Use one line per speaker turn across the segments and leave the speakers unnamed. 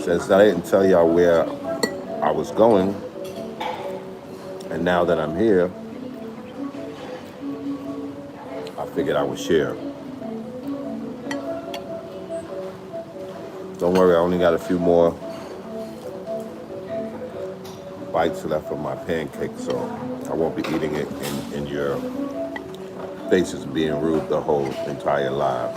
Since I didn't tell y'all where I was going, and now that I'm here, I figured I would share. Don't worry, I only got a few more bites left of my pancake, so I won't be eating it in your faces being rude the whole entire live.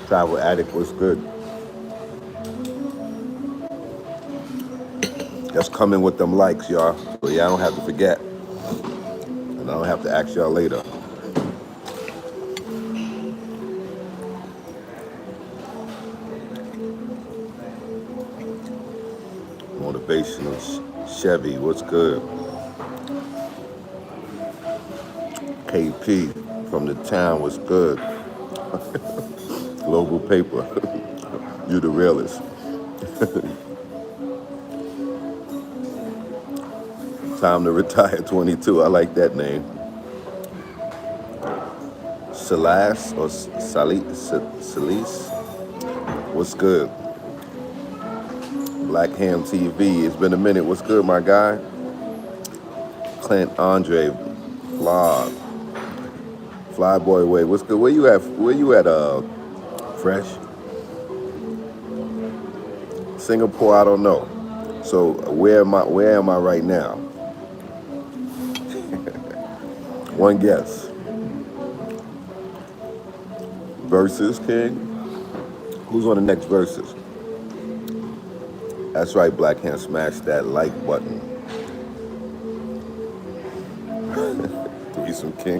Travel Addict was good. Just come in with them likes, y'all. So yeah, I don't have to forget. And I don't have to ask y'all later. Motivational Chevy, what's good? KP from the town, what's good? Global paper, you the realest. Time to retire 22, I like that name. Salas or Salis, what's good? Black Ham TV, it's been a minute, what's good my guy? Clint Andre, Vlog, Flyboy Way, what's good? Where you at, Fresh? Singapore, I don't know. So where am I right now? One guess. Versus King? Who's on the next versus? That's right, Black Hand, smash that like button. Threesome King.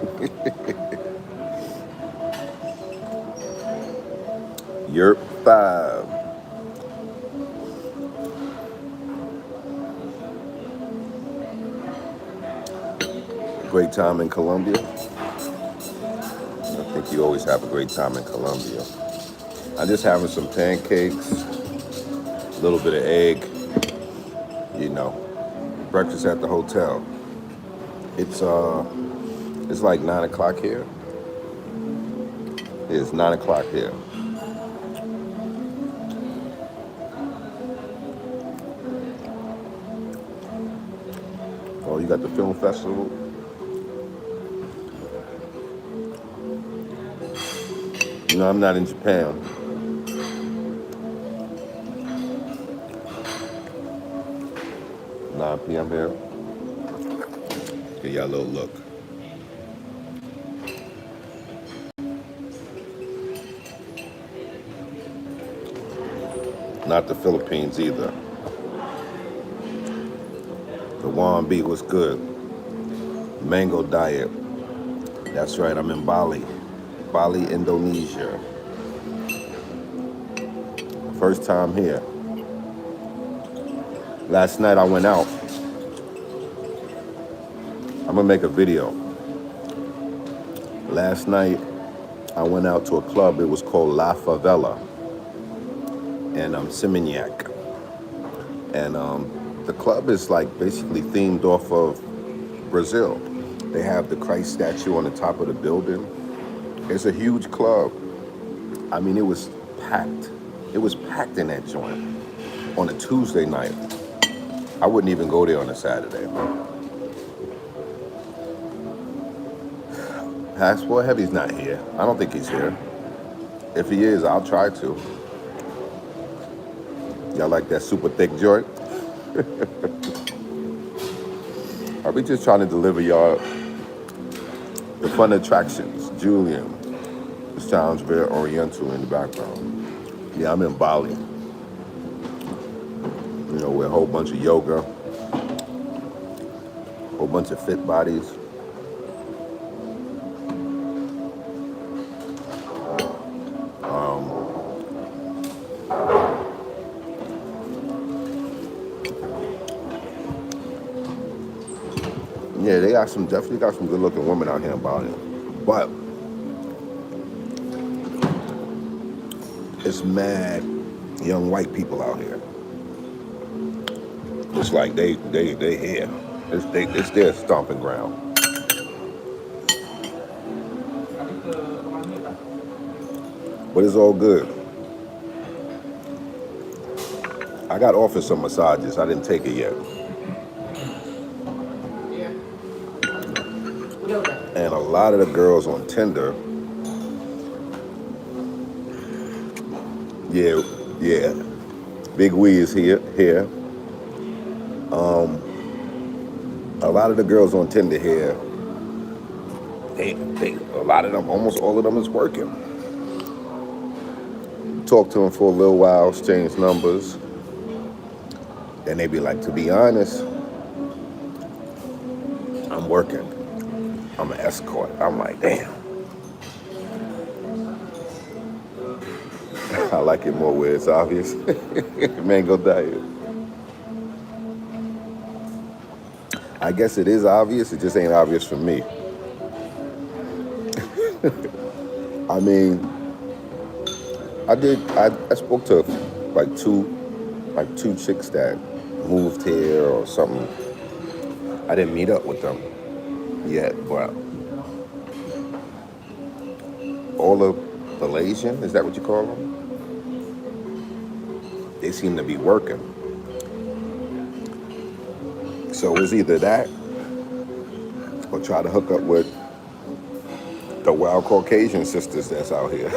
Yerp 5. Great time in Colombia. I think you always have a great time in Colombia. I'm just having some pancakes, a little bit of egg, breakfast at the hotel. It's like 9 o'clock here. It's 9 o'clock here. Oh, you got the film festival? No, I'm not in Japan. p.m. here. Give y'all a little look. Not the Philippines either. The Wambi was good. Mango diet. That's right, I'm in Bali. Bali, Indonesia. First time here. Last night I went out. I'm gonna make a video. Last night I went out to a club. It was called La Favela in Seminyak. And the club is like basically themed off of Brazil. They have the Christ statue on the top of the building. It's a huge club. I mean, it was packed. It was packed in that joint on a Tuesday night. I wouldn't even go there on a Saturday. Passport Heavy's not here. I don't think he's here. If he is, I'll try to. Y'all like that super thick joint? Are we just trying to deliver y'all the fun attractions? Julian. This sounds very oriental in the background. Yeah, I'm in Bali. With a whole bunch of yoga, a whole bunch of fit bodies. Yeah, they definitely got some good looking women out here in Bali. But it's mad young white people out here. It's like they here. It's their stomping ground. But it's all good. I got offered some massages. I didn't take it yet. And a lot of the girls on Tinder, yeah, yeah. Big Wee is here. A lot of the girls on Tinder here, a lot of them, almost all of them is working. Talk to them for a little while, exchange numbers. Then they be like, to be honest, I'm working. I'm an escort. I'm like, damn. I like it more where it's obvious. Mango diet. I guess it is obvious. It just ain't obvious for me. I mean, I spoke to like two chicks that moved here or something. I didn't meet up with them yet, but all of Malaysian, is that what you call them? They seem to be working. So it's either that or try to hook up with the wild Caucasian sisters that's out here.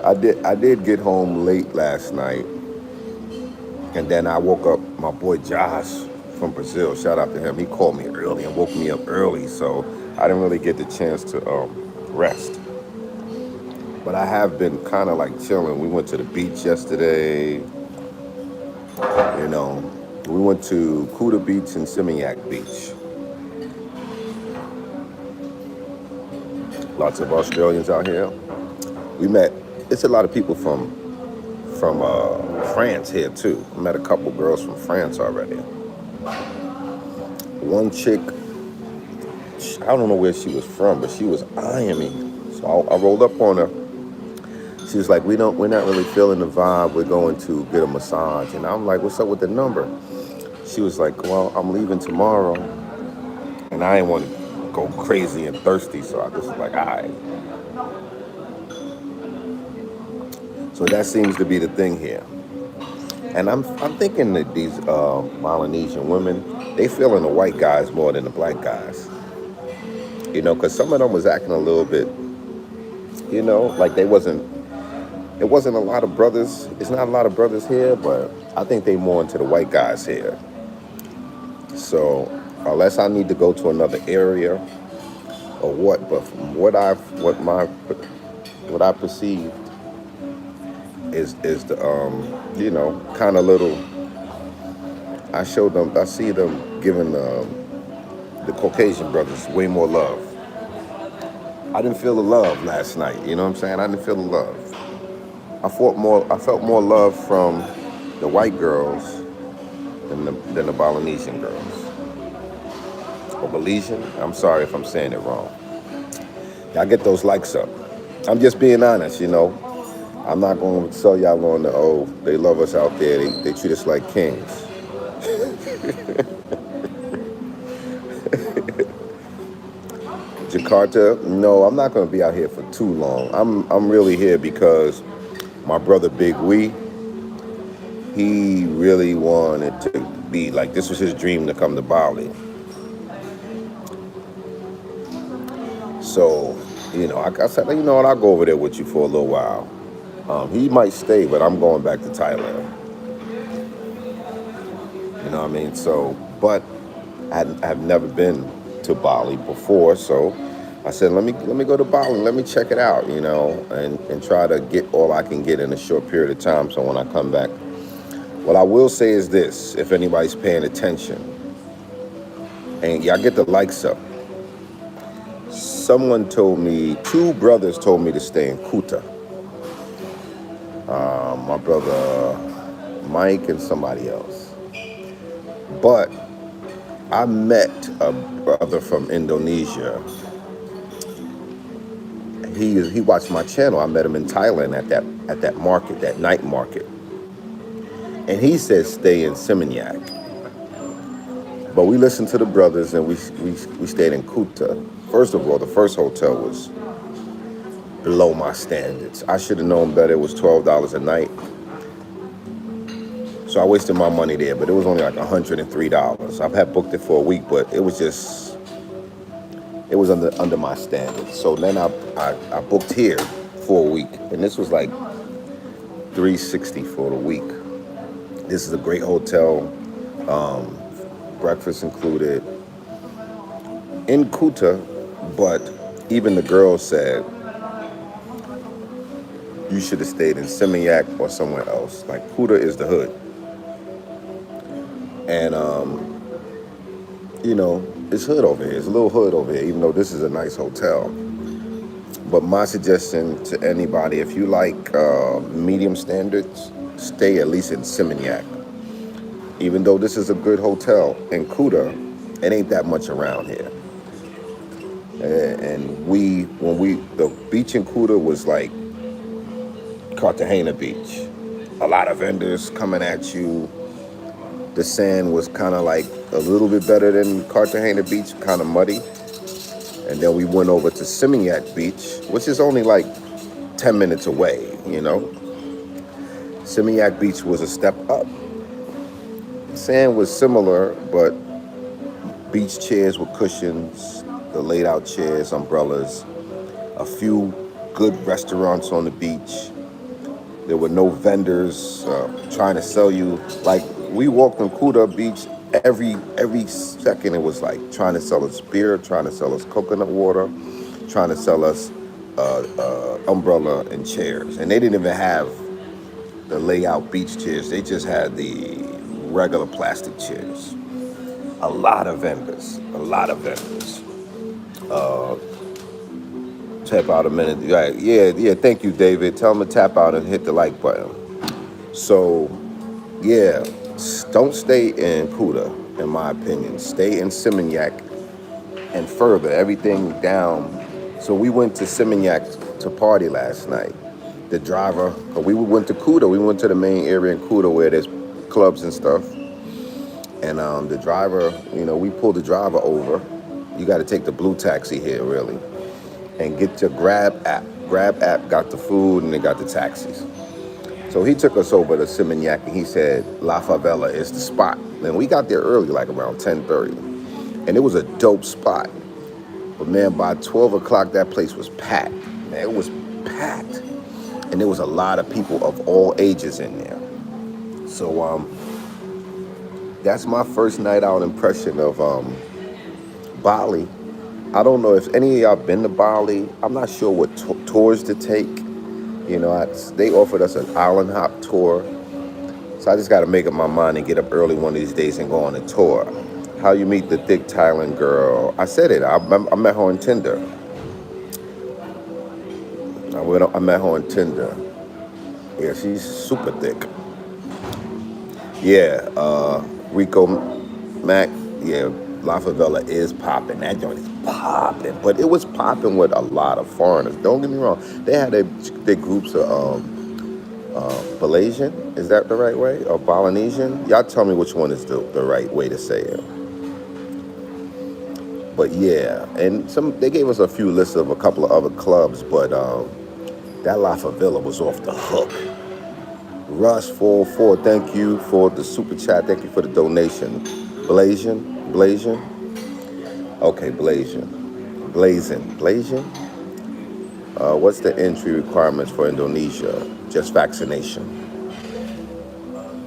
I did get home late last night, and then I woke up my boy Josh from Brazil. Shout out to him. He called me early and woke me up early, so I didn't really get the chance to rest. But I have been kind of like chilling. We went to the beach yesterday. You know, we went to Cuba Beach and Seminyak Beach. Lots of Australians out here. We met. It's a lot of people from France here too. I met a couple girls from France already. One chick, I don't know where she was from, but she was eyeing me. So I rolled up on her. She was like, we're not really feeling the vibe. We're going to get a massage. And I'm like, what's up with the number? She was like, well, I'm leaving tomorrow. And I didn't want to go crazy and thirsty, so I just was like, all right. So that seems to be the thing here. And I'm thinking that these Melanesian women, they feeling the white guys more than the black guys. You know, because some of them was acting a little bit, you know, like it wasn't a lot of brothers. It's not a lot of brothers here, but I think they more into the white guys here. So unless I need to go to another area or what, but from what I perceived is the you know, kind of little. I see them giving the Caucasian brothers way more love. I didn't feel the love last night. You know what I'm saying? I didn't feel the love. I felt more love from the white girls than the Balinesian girls. Or Belizean. I'm sorry if I'm saying it wrong. Y'all get those likes up. I'm just being honest, you know. I'm not going to sell y'all on the, they love us out there. They treat us like kings. Jakarta, no, I'm not going to be out here for too long. I'm really here because my brother Big Wee, he really wanted to be like, this was his dream to come to Bali. So, you know, I said, you know what, I'll go over there with you for a little while. He might stay, but I'm going back to Thailand. You know what I mean? So, but I've never been to Bali before, so I said, let me go to Bali, let me check it out, you know, and try to get all I can get in a short period of time. So when I come back, what I will say is this: if anybody's paying attention, and y'all get the likes up. Someone told me, two brothers told me to stay in Kuta. My brother Mike and somebody else. But I met a brother from Indonesia. He watched my channel. I met him in Thailand at that market, that night market. And he said stay in Seminyak. But we listened to the brothers and we stayed in Kuta. First of all, the first hotel was below my standards. I should have known better. It was $12 a night. So I wasted my money there, but it was only like $103. I've had booked it for a week, but it was just, it was under my standards. So then I booked here for a week, and this was like 360 for the week. This is a great hotel, breakfast included in Kuta, but even the girls said you should have stayed in Seminyak or somewhere else. Like Kuta is the hood, and it's hood over here. It's a little hood over here, even though this is a nice hotel. But my suggestion to anybody, if you like medium standards, stay at least in Seminyak. Even though this is a good hotel in Kuta, it ain't that much around here. And the beach in Kuta was like Cartagena Beach. A lot of vendors coming at you. The sand was kind of like a little bit better than Cartagena Beach, kind of muddy. And then we went over to Seminyak Beach, which is only like 10 minutes away, Seminyak Beach was a step up. Sand was similar, but beach chairs with cushions, the laid out chairs, umbrellas, a few good restaurants on the beach. There were no vendors trying to sell you. Like we walked on Kuta Beach, every second it was like trying to sell us beer, trying to sell us coconut water, trying to sell us umbrella and chairs. And they didn't even have the layout beach chairs. They just had the regular plastic chairs. A lot of vendors. Tap out a minute. Yeah, thank you, David. Tell them to tap out and hit the like button. So, yeah, don't stay in Kuta, in my opinion. Stay in Seminyak and further, everything down. So we went to Seminyak to party last night. The driver, we went to Kuta. We went to the main area in Kuta where there's clubs and stuff. And the driver, we pulled the driver over. You got to take the blue taxi here, really, and get your Grab app. Grab app got the food and they got the taxis. So he took us over to Seminyak and he said La Favela is the spot. And we got there early, like around 10:30, and it was a dope spot. But man, by 12 o'clock, that place was packed. Man, it was packed, and there was a lot of people of all ages in there. So that's my first night out impression of Bali. I don't know if any of y'all been to Bali. I'm not sure what tours to take. They offered us an island hop tour. So I just got to make up my mind and get up early one of these days and go on a tour. How you meet the thick Thailand girl? I said it. I met her on Tinder. I met her on Tinder. Yeah, she's super thick. Yeah, Rico Mac. Yeah, La Favela is popping. That joint is popping. But it was popping with a lot of foreigners. Don't get me wrong. They had their groups of Malaysian. Is that the right way? Or Polynesian? Y'all tell me which one is the right way to say it. But yeah, and they gave us a few lists of a couple of other clubs, but that La Favela was off the hook. Russ 44, thank you for the super chat. Thank you for the donation. Blasian. Okay, Blasian. What's the entry requirements for Indonesia? Just vaccination.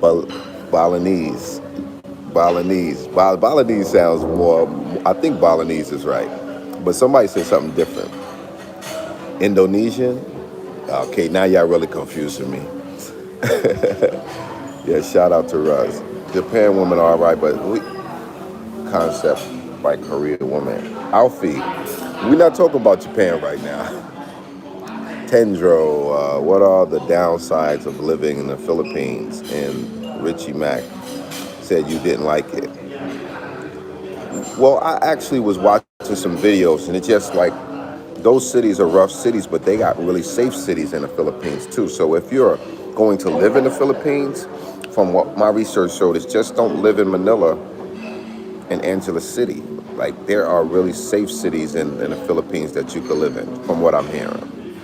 Balinese. Balinese sounds more. I think Balinese is right, but somebody said something different. Indonesian. Okay, now y'all really confusing me. Yeah, shout out to Russ. Japan women are all right, but concept like Korean woman. Alfie, we're not talking about Japan right now. Tendro, what are the downsides of living in the Philippines? And Richie Mack said you didn't like it. Well, I actually was watching some videos, and it's just like those cities are rough cities, but they got really safe cities in the Philippines too. So if you're going to live in the Philippines, from what my research showed, is just don't live in Manila and Angeles City. Like there are really safe cities in the Philippines that you could live in, from what I'm hearing.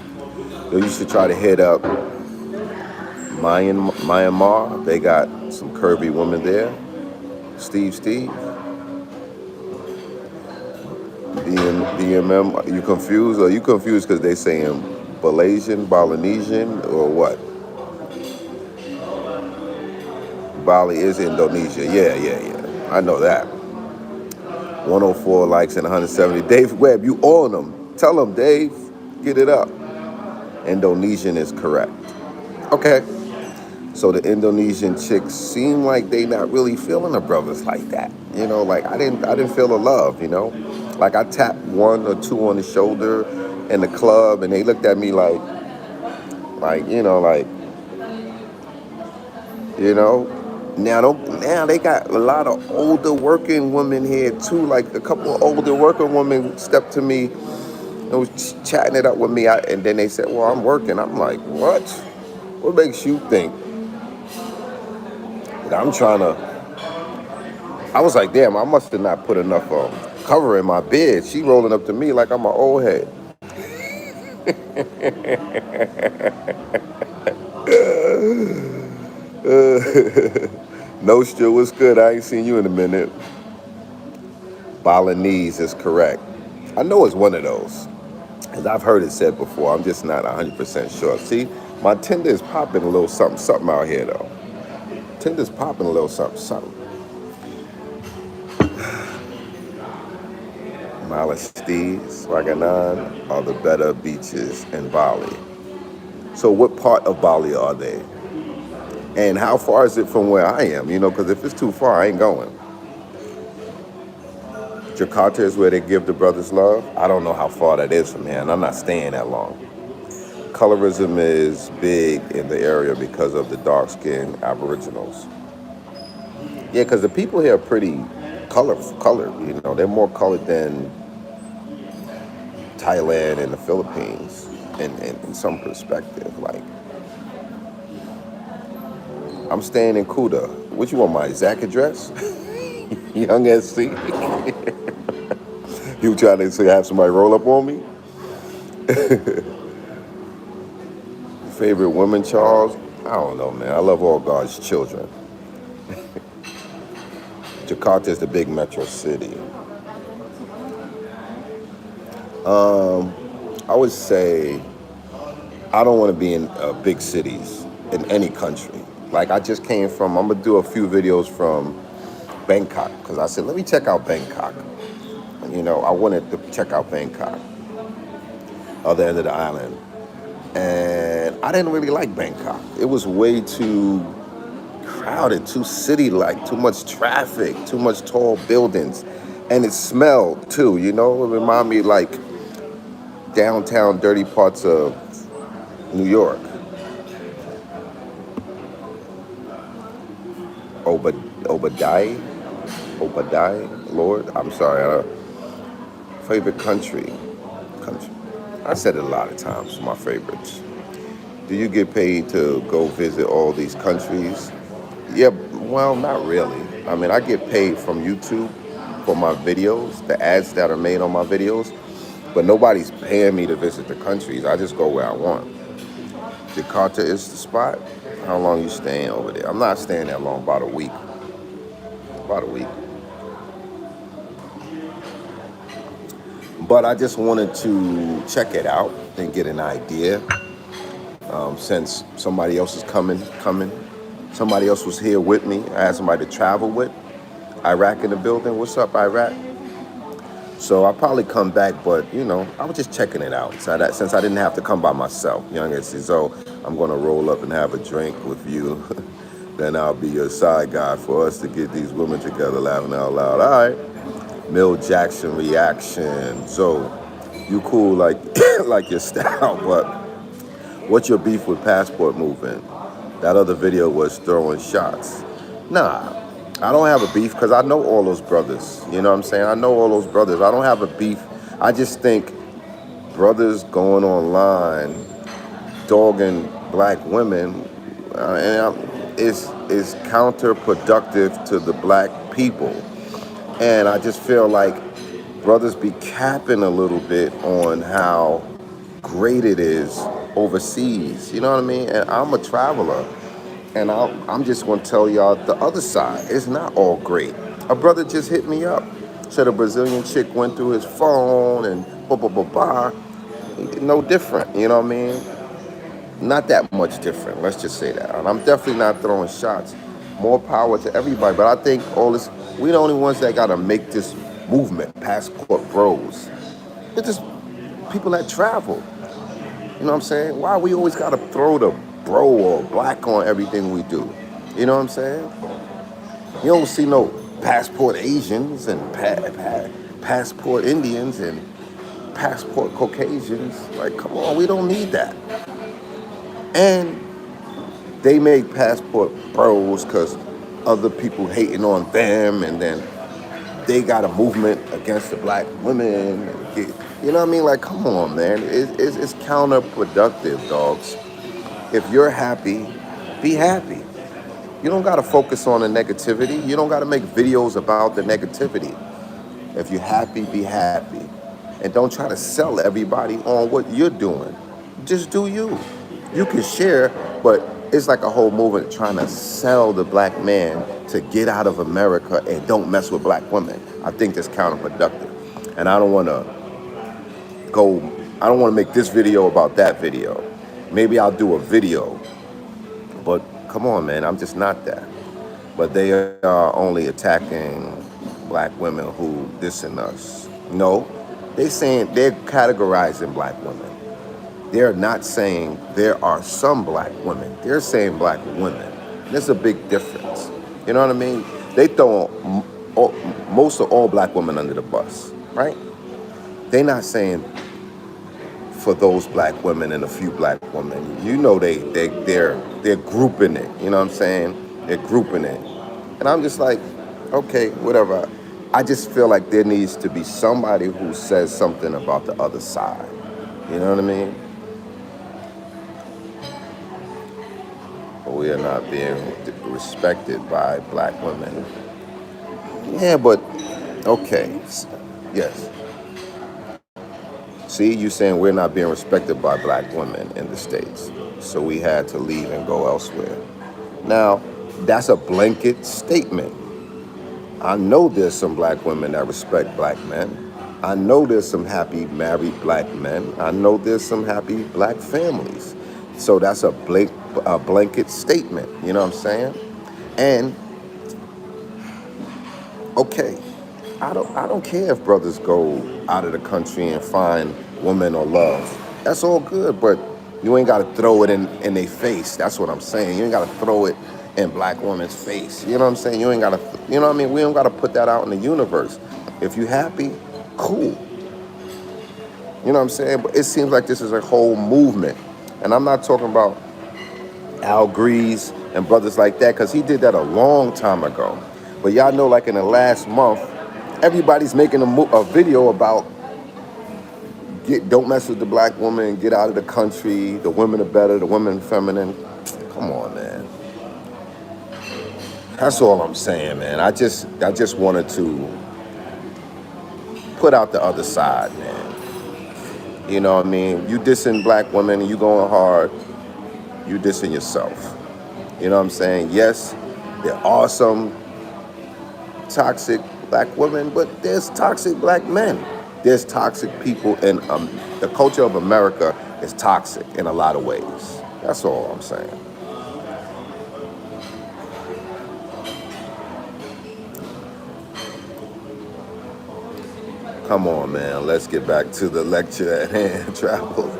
They used to try to hit up Myanmar. They got some curvy women there. Steve. DMM, you confused? Or you confused because they saying Malaysian, Balinesian, or what? Bali is Indonesia. Yeah. I know that. 104 likes and 170. Dave Webb, you on them. Tell them, Dave. Get it up. Indonesian is correct. Okay. So the Indonesian chicks seem like they not really feeling the brothers like that. You know, like I didn't feel the love, you know? Like I tapped one or two on the shoulder in the club and they looked at me like, now they got a lot of older working women here too. Like a couple of older working women stepped to me and was chatting it up with me. And then they said, well, I'm working. I'm like, what? What makes you think that I'm trying to... I was like, damn, I must have not put enough cover in my bed. She rolling up to me like I'm an old head. Nostra, what's good? I ain't seen you in a minute. Balinese is correct. I know it's one of those, because I've heard it said before. I'm just not 100% sure. See, my Tinder is popping a little something out here, though. Tinder's popping a little something. Malastee, Swaganan are the better beaches in Bali. So what part of Bali are they? And how far is it from where I am? You know, because if it's too far, I ain't going. Jakarta is where they give the brothers love. I don't know how far that is from here, and I'm not staying that long. Colorism is big in the area because of the dark-skinned aboriginals. Yeah, because the people here are pretty colored, you know. They're more colored than Thailand and the Philippines in some perspective. Like, I'm staying in Cuba. What you want, my exact address? Young SC. You trying to say have somebody roll up on me? Favorite woman, Charles? I don't know, man. I love all God's children. Jakarta is the big metro city. I would say I don't want to be in big cities in any country. Like I just came from, I'm going to do a few videos from Bangkok because I said, let me check out Bangkok. You know, I wanted to check out Bangkok, other end of the island. And I didn't really like Bangkok. It was way too crowded, too city-like, too much traffic, too much tall buildings. And it smelled too, you know? It reminded me like downtown dirty parts of New York. Obadiah, Lord, I'm sorry. Favorite country. I said it a lot of times, my favorites. Do you get paid to go visit all these countries? Yeah, well, not really. I mean, I get paid from YouTube for my videos, the ads that are made on my videos, but nobody's paying me to visit the countries. I just go where I want. Jakarta is the spot. How long you staying over there? I'm not staying that long, about a week. But I just wanted to check it out and get an idea. Since somebody else is coming. Somebody else was here with me. I had somebody to travel with. Iraq in the building. What's up, Iraq? So I'll probably come back, but, you know, I was just checking it out. So since I didn't have to come by myself, young so I'm going to roll up and have a drink with you. Then I'll be your side guy for us to get these women together laughing out loud. All right. Mill Jackson reaction. So you cool like like your style, but what's your beef with Passport Movement? That other video was throwing shots. Nah, I don't have a beef because I know all those brothers. You know what I'm saying? I know all those brothers. I don't have a beef. I just think brothers going online dogging black women is counterproductive to the black people. And I just feel like brothers be capping a little bit on how great it is overseas. You know what I mean? And I'm a traveler, and I'm just gonna tell y'all the other side. It's not all great. A brother just hit me up, said a Brazilian chick went through his phone and blah blah blah blah. No different. You know what I mean? Not that much different. Let's just say that. And I'm definitely not throwing shots. More power to everybody. But I think all this, we the only ones that gotta make this movement. Passport bros. It's just people that travel. You know what I'm saying? Why we always gotta throw the bro or black on everything we do? You know what I'm saying? You don't see no passport Asians and passport Indians and passport Caucasians. Like, come on, we don't need that. And they make passport bros because other people hating on them, and then they got a movement against the black women. You know what I mean? Like, come on, man. It's counterproductive, dogs. If you're happy, be happy. You don't got to focus on the negativity. You don't got to make videos about the negativity. If you're happy, be happy. And don't try to sell everybody on what you're doing. Just do you. You can share, but it's like a whole movement trying to sell the black man to get out of America and don't mess with black women. I think that's counterproductive. And I don't want to make this video about that video. Maybe I'll do a video, but come on, man, I'm just not that. But they are only attacking black women who dissing us. No, they're categorizing black women. They're not saying there are some black women. They're saying black women. There's a big difference. You know what I mean? They throw most of all black women under the bus, right? They're not saying for those black women and a few black women. You know they're grouping it. You know what I'm saying? They're grouping it. And I'm just like, okay, whatever. I just feel like there needs to be somebody who says something about the other side. You know what I mean? We are not being respected by black women. Yeah, but okay. Yes. See, you saying we're not being respected by black women in the States. So we had to leave and go elsewhere. Now, that's a blanket statement. I know there's some black women that respect black men. I know there's some happy married black men. I know there's some happy black families. So that's a blanket statement, you know what I'm saying? And okay, I don't care if brothers go out of the country and find women or love. That's all good, but you ain't gotta throw it in their face. That's what I'm saying. You ain't gotta throw it in black women's face. You know what I'm saying? You ain't gotta, you know what I mean? We don't gotta put that out in the universe. If you happy, cool. You know what I'm saying? But it seems like this is a whole movement. And I'm not talking about Al Grease and brothers like that, because he did that a long time ago. But y'all know, like in the last month, everybody's making a video about don't mess with the black woman, get out of the country, the women are better, the women are feminine. Come on, man. That's all I'm saying, man. I just wanted to put out the other side, man. You know what I mean? You dissing black women and you going hard, you dissing yourself. You know what I'm saying? Yes, there are some toxic black women, but there's toxic black men. There's toxic people, and the culture of America is toxic in a lot of ways. That's all I'm saying. Come on, man. Let's get back to the lecture at hand. Travel.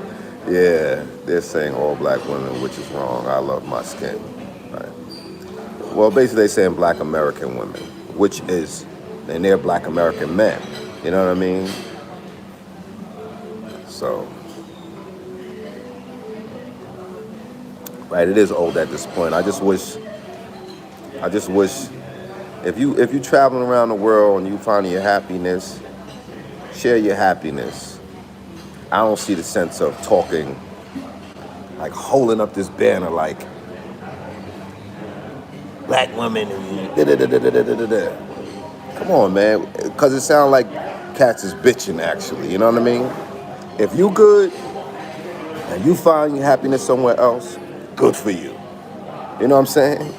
Yeah, they're saying all black women, which is wrong. I love my skin. Right. Well, basically they're saying black American women, which is, and they're black American men. You know what I mean? So, right, it is old at this point. I just wish if you traveling around the world and you find your happiness, share your happiness. I don't see the sense of talking, like holding up this banner like black women and da-da-da-da-da-da-da-da. Come on, man, because it sounds like cats is bitching, actually. You know what I mean? If you good and you find your happiness somewhere else, good for you. You know what I'm saying?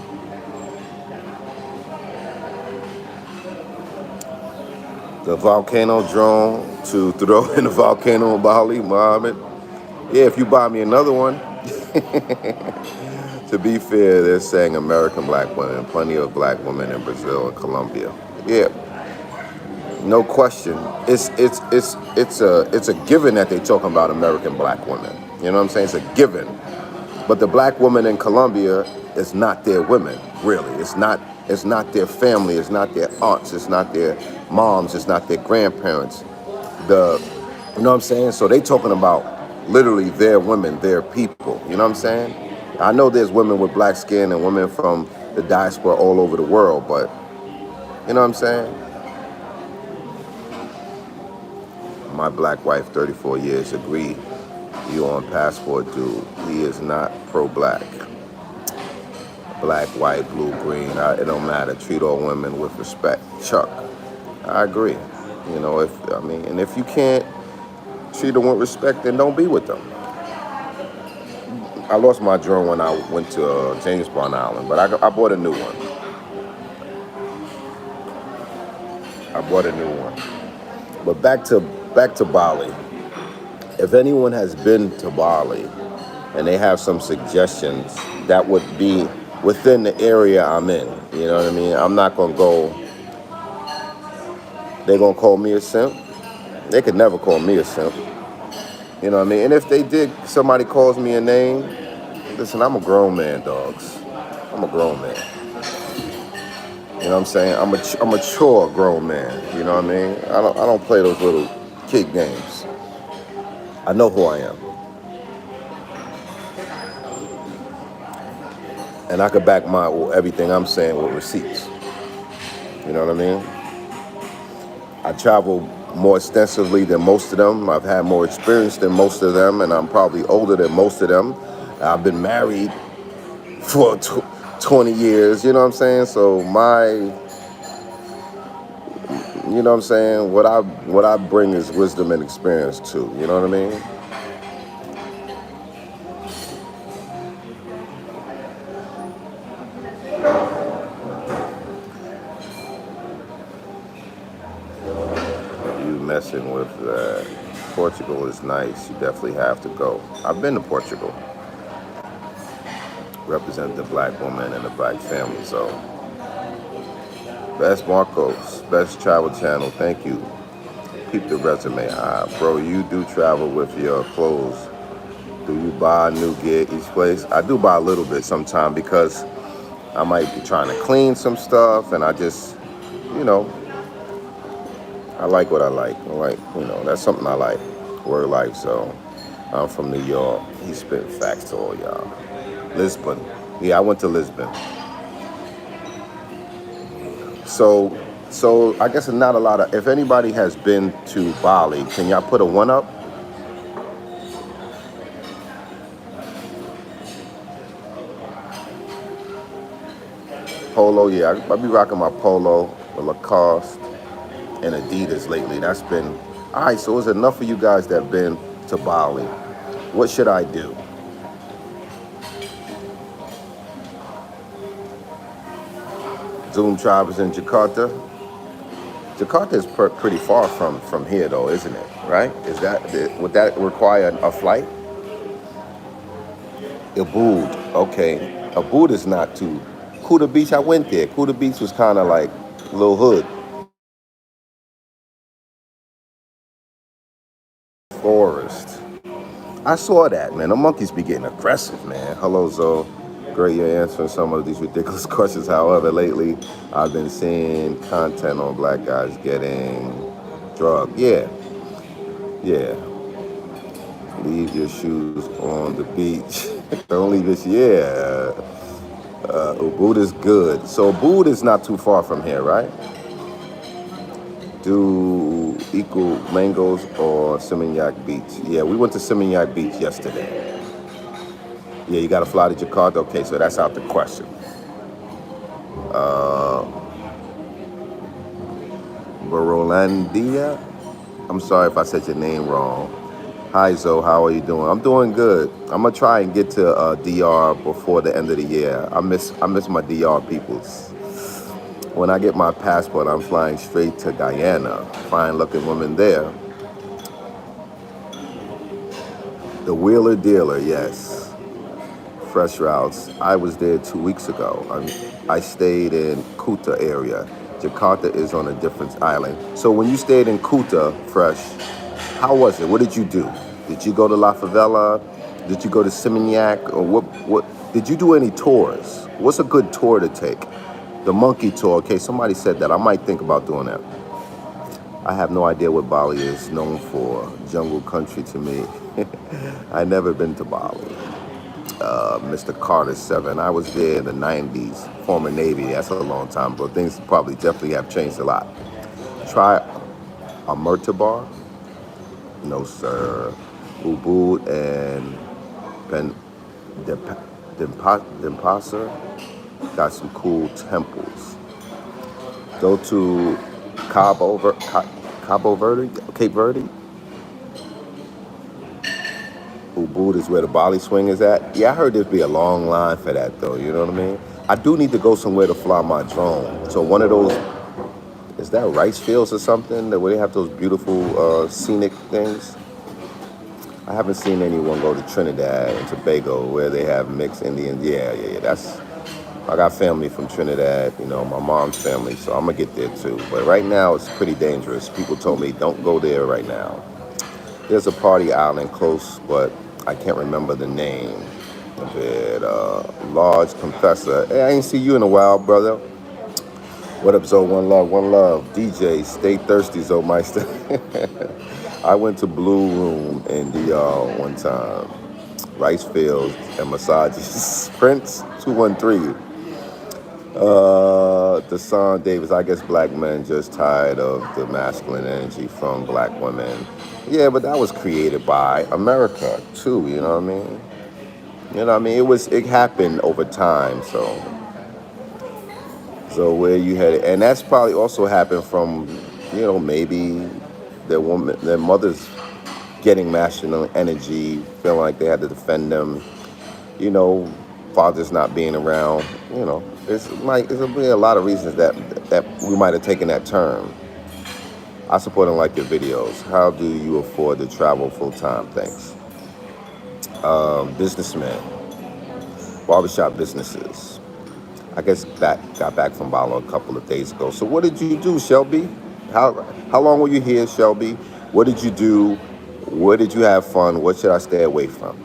The volcano drone to throw in the volcano in Bali, Muhammad. Yeah, if you buy me another one. To be fair, they're saying American black women, plenty of black women in Brazil and Colombia. Yeah, no question. It's a given that they're talking about American black women. You know what I'm saying? It's a given. But the black woman in Colombia is not their women, really. It's not their family, it's not their aunts, it's not their moms, it's not their grandparents. The You know what I'm saying? So they talking about literally their women, their people. You know what I'm saying? I know there's women with black skin and women from the diaspora all over the world, but you know what I'm saying? My black wife, 34 years, agree. You on passport, dude. He is not pro-black. Black, white, blue, green, it don't matter. Treat all women with respect. Chuck, I agree. And if you can't treat them with respect, then don't be with them. I lost my drone when I went to James Bond Island, but I bought a new one. But back to Bali. If anyone has been to Bali and they have some suggestions, that would be within the area I'm in. You know what I mean? I'm not gonna go. They're gonna call me a simp. They could never call me a simp. You know what I mean? And if they did, somebody calls me a name. Listen, I'm a grown man, dogs. I'm a grown man. You know what I'm saying? I'm a mature grown man. You know what I mean? I don't play those little kid games. I know who I am, and I could back everything I'm saying with receipts. You know what I mean? I travel more extensively than most of them. I've had more experience than most of them, and I'm probably older than most of them. I've been married for 20 years. You know what I'm saying? So you know what I'm saying? What I bring is wisdom and experience too. You know what I mean? You messing with that. Portugal is nice. You definitely have to go. I've been to Portugal. Represent the black woman and the black family. So, best Marcos, best travel channel. Thank you. Keep the resume high. Bro, you do travel with your clothes. Do you buy new gear each place? I do buy a little bit sometime because I might be trying to clean some stuff, and I just, you know, I like what I like. That's something I like. Word life. So I'm from New York. He spit facts to all y'all. Lisbon. Yeah, I went to Lisbon. So I guess not a lot of. If anybody has been to Bali, can y'all put a one up? Polo, yeah, I be rocking my polo with Lacoste and Adidas lately. That's been all right. So it's enough of you guys that have been to Bali. What should I do? Zoom Tribe is in Jakarta. Jakarta is pretty far from here, though, isn't it? Right? Would that require a flight? Ubud, okay. Ubud is not too. Kuta Beach, I went there. Kuta Beach was kind of like a little hood. Forest. I saw that, man. The monkeys be getting aggressive, man. Hello, Zoe. Great, you're answering some of these ridiculous questions. However, lately, I've been seeing content on black guys getting drugged. Yeah. Leave your shoes on the beach. Don't leave your yeah. Ubud is good. So Ubud is not too far from here, right? Do equal mangoes or Seminyak Beach? Yeah, we went to Seminyak Beach yesterday. Yeah, you got to fly to Jakarta. Okay, so that's out the question. Barolandia. I'm sorry if I said your name wrong. Hi Zoe, how are you doing? I'm doing good. I'm gonna try and get to DR before the end of the year. I miss my DR peoples. When I get my passport, I'm flying straight to Guyana. Fine looking woman there. The Wheeler Dealer, yes. Fresh routes. I was there 2 weeks ago. I stayed in Kuta area. Jakarta is on a different island. So when you stayed in Kuta, Fresh, how was it? What did you do? Did you go to La Favela? Did you go to Seminyak? Or what did you do any tours? What's a good tour to take? The monkey tour. Okay, somebody said that. I might think about doing that. I have no idea what Bali is known for. Jungle country to me. I never been to Bali. Mr. Carter 7. I was there in the 90s, former Navy. That's a long time, but things probably definitely have changed a lot. Try a Murtabar? No, sir. Ubud and Ben Denpasar got some cool temples. Go to Cabo Verde, Cape Verde. Ubud is where the Bali swing is at. Yeah, I heard there'd be a long line for that though, you know what I mean? I do need to go somewhere to fly my drone. So one of those, is that rice fields or something, where they have those beautiful scenic things? I haven't seen anyone go to Trinidad and Tobago where they have mixed Indian. Yeah. I got family from Trinidad, my mom's family, so I'm gonna get there too. But right now it's pretty dangerous. People told me don't go there right now. There's a party island close, but I can't remember the name of it. Large Confessor. Hey, I ain't see you in a while, brother. What up, Zoe? One love, one love. DJ, stay thirsty, Zoe Meister. I went to Blue Room in DR one time. Rice fields and massages. Prince 213. Deshaun Davis. I guess black men just tired of the masculine energy from black women. Yeah, but that was created by America too. You know what I mean? It happened over time. So where you had it, and that's probably also happened from, maybe their mothers getting masculine energy, feeling like they had to defend them. Fathers not being around. There's be a lot of reasons that we might have taken that term. I support and like your videos. How do you afford to travel full time? Thanks. Businessman, barbershop businesses. I guess got back from Balo a couple of days ago. So what did you do, Shelby? How long were you here, Shelby? What did you do? Where did you have fun? What should I stay away from?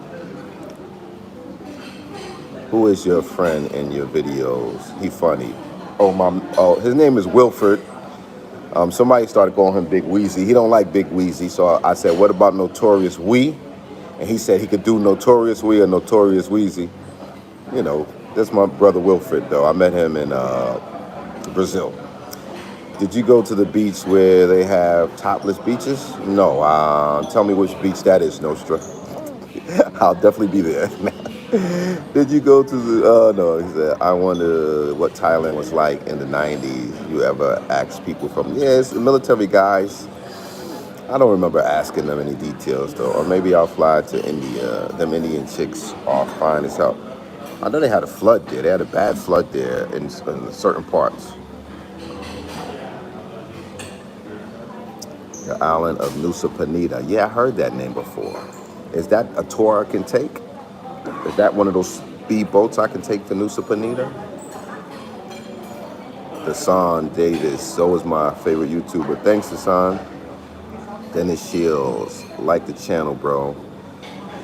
Who is your friend in your videos? He funny. His name is Wilford. Somebody started calling him Big Weezy. He don't like Big Weezy, so I said, what about Notorious Wee? And he said he could do Notorious Wee or Notorious Weezy. That's my brother Wilfred, though. I met him in Brazil. Did you go to the beach where they have topless beaches? No. Tell me which beach that is, Nostra. I'll definitely be there. Did you go to the, no, he said, I wonder what Thailand was like in the 90s. You ever asked people from, it's military guys. I don't remember asking them any details, though. Or maybe I'll fly to India. Them Indian chicks are fine as hell. I know they had a flood there. They had a bad flood there in certain parts. The island of Nusa Penida. Yeah, I heard that name before. Is that a tour I can take? Is that one of those speed boats I can take to Nusa Penida? Deshaun Davis. So is my favorite YouTuber. Thanks, Deshaun. Dennis Shields. Like the channel, bro.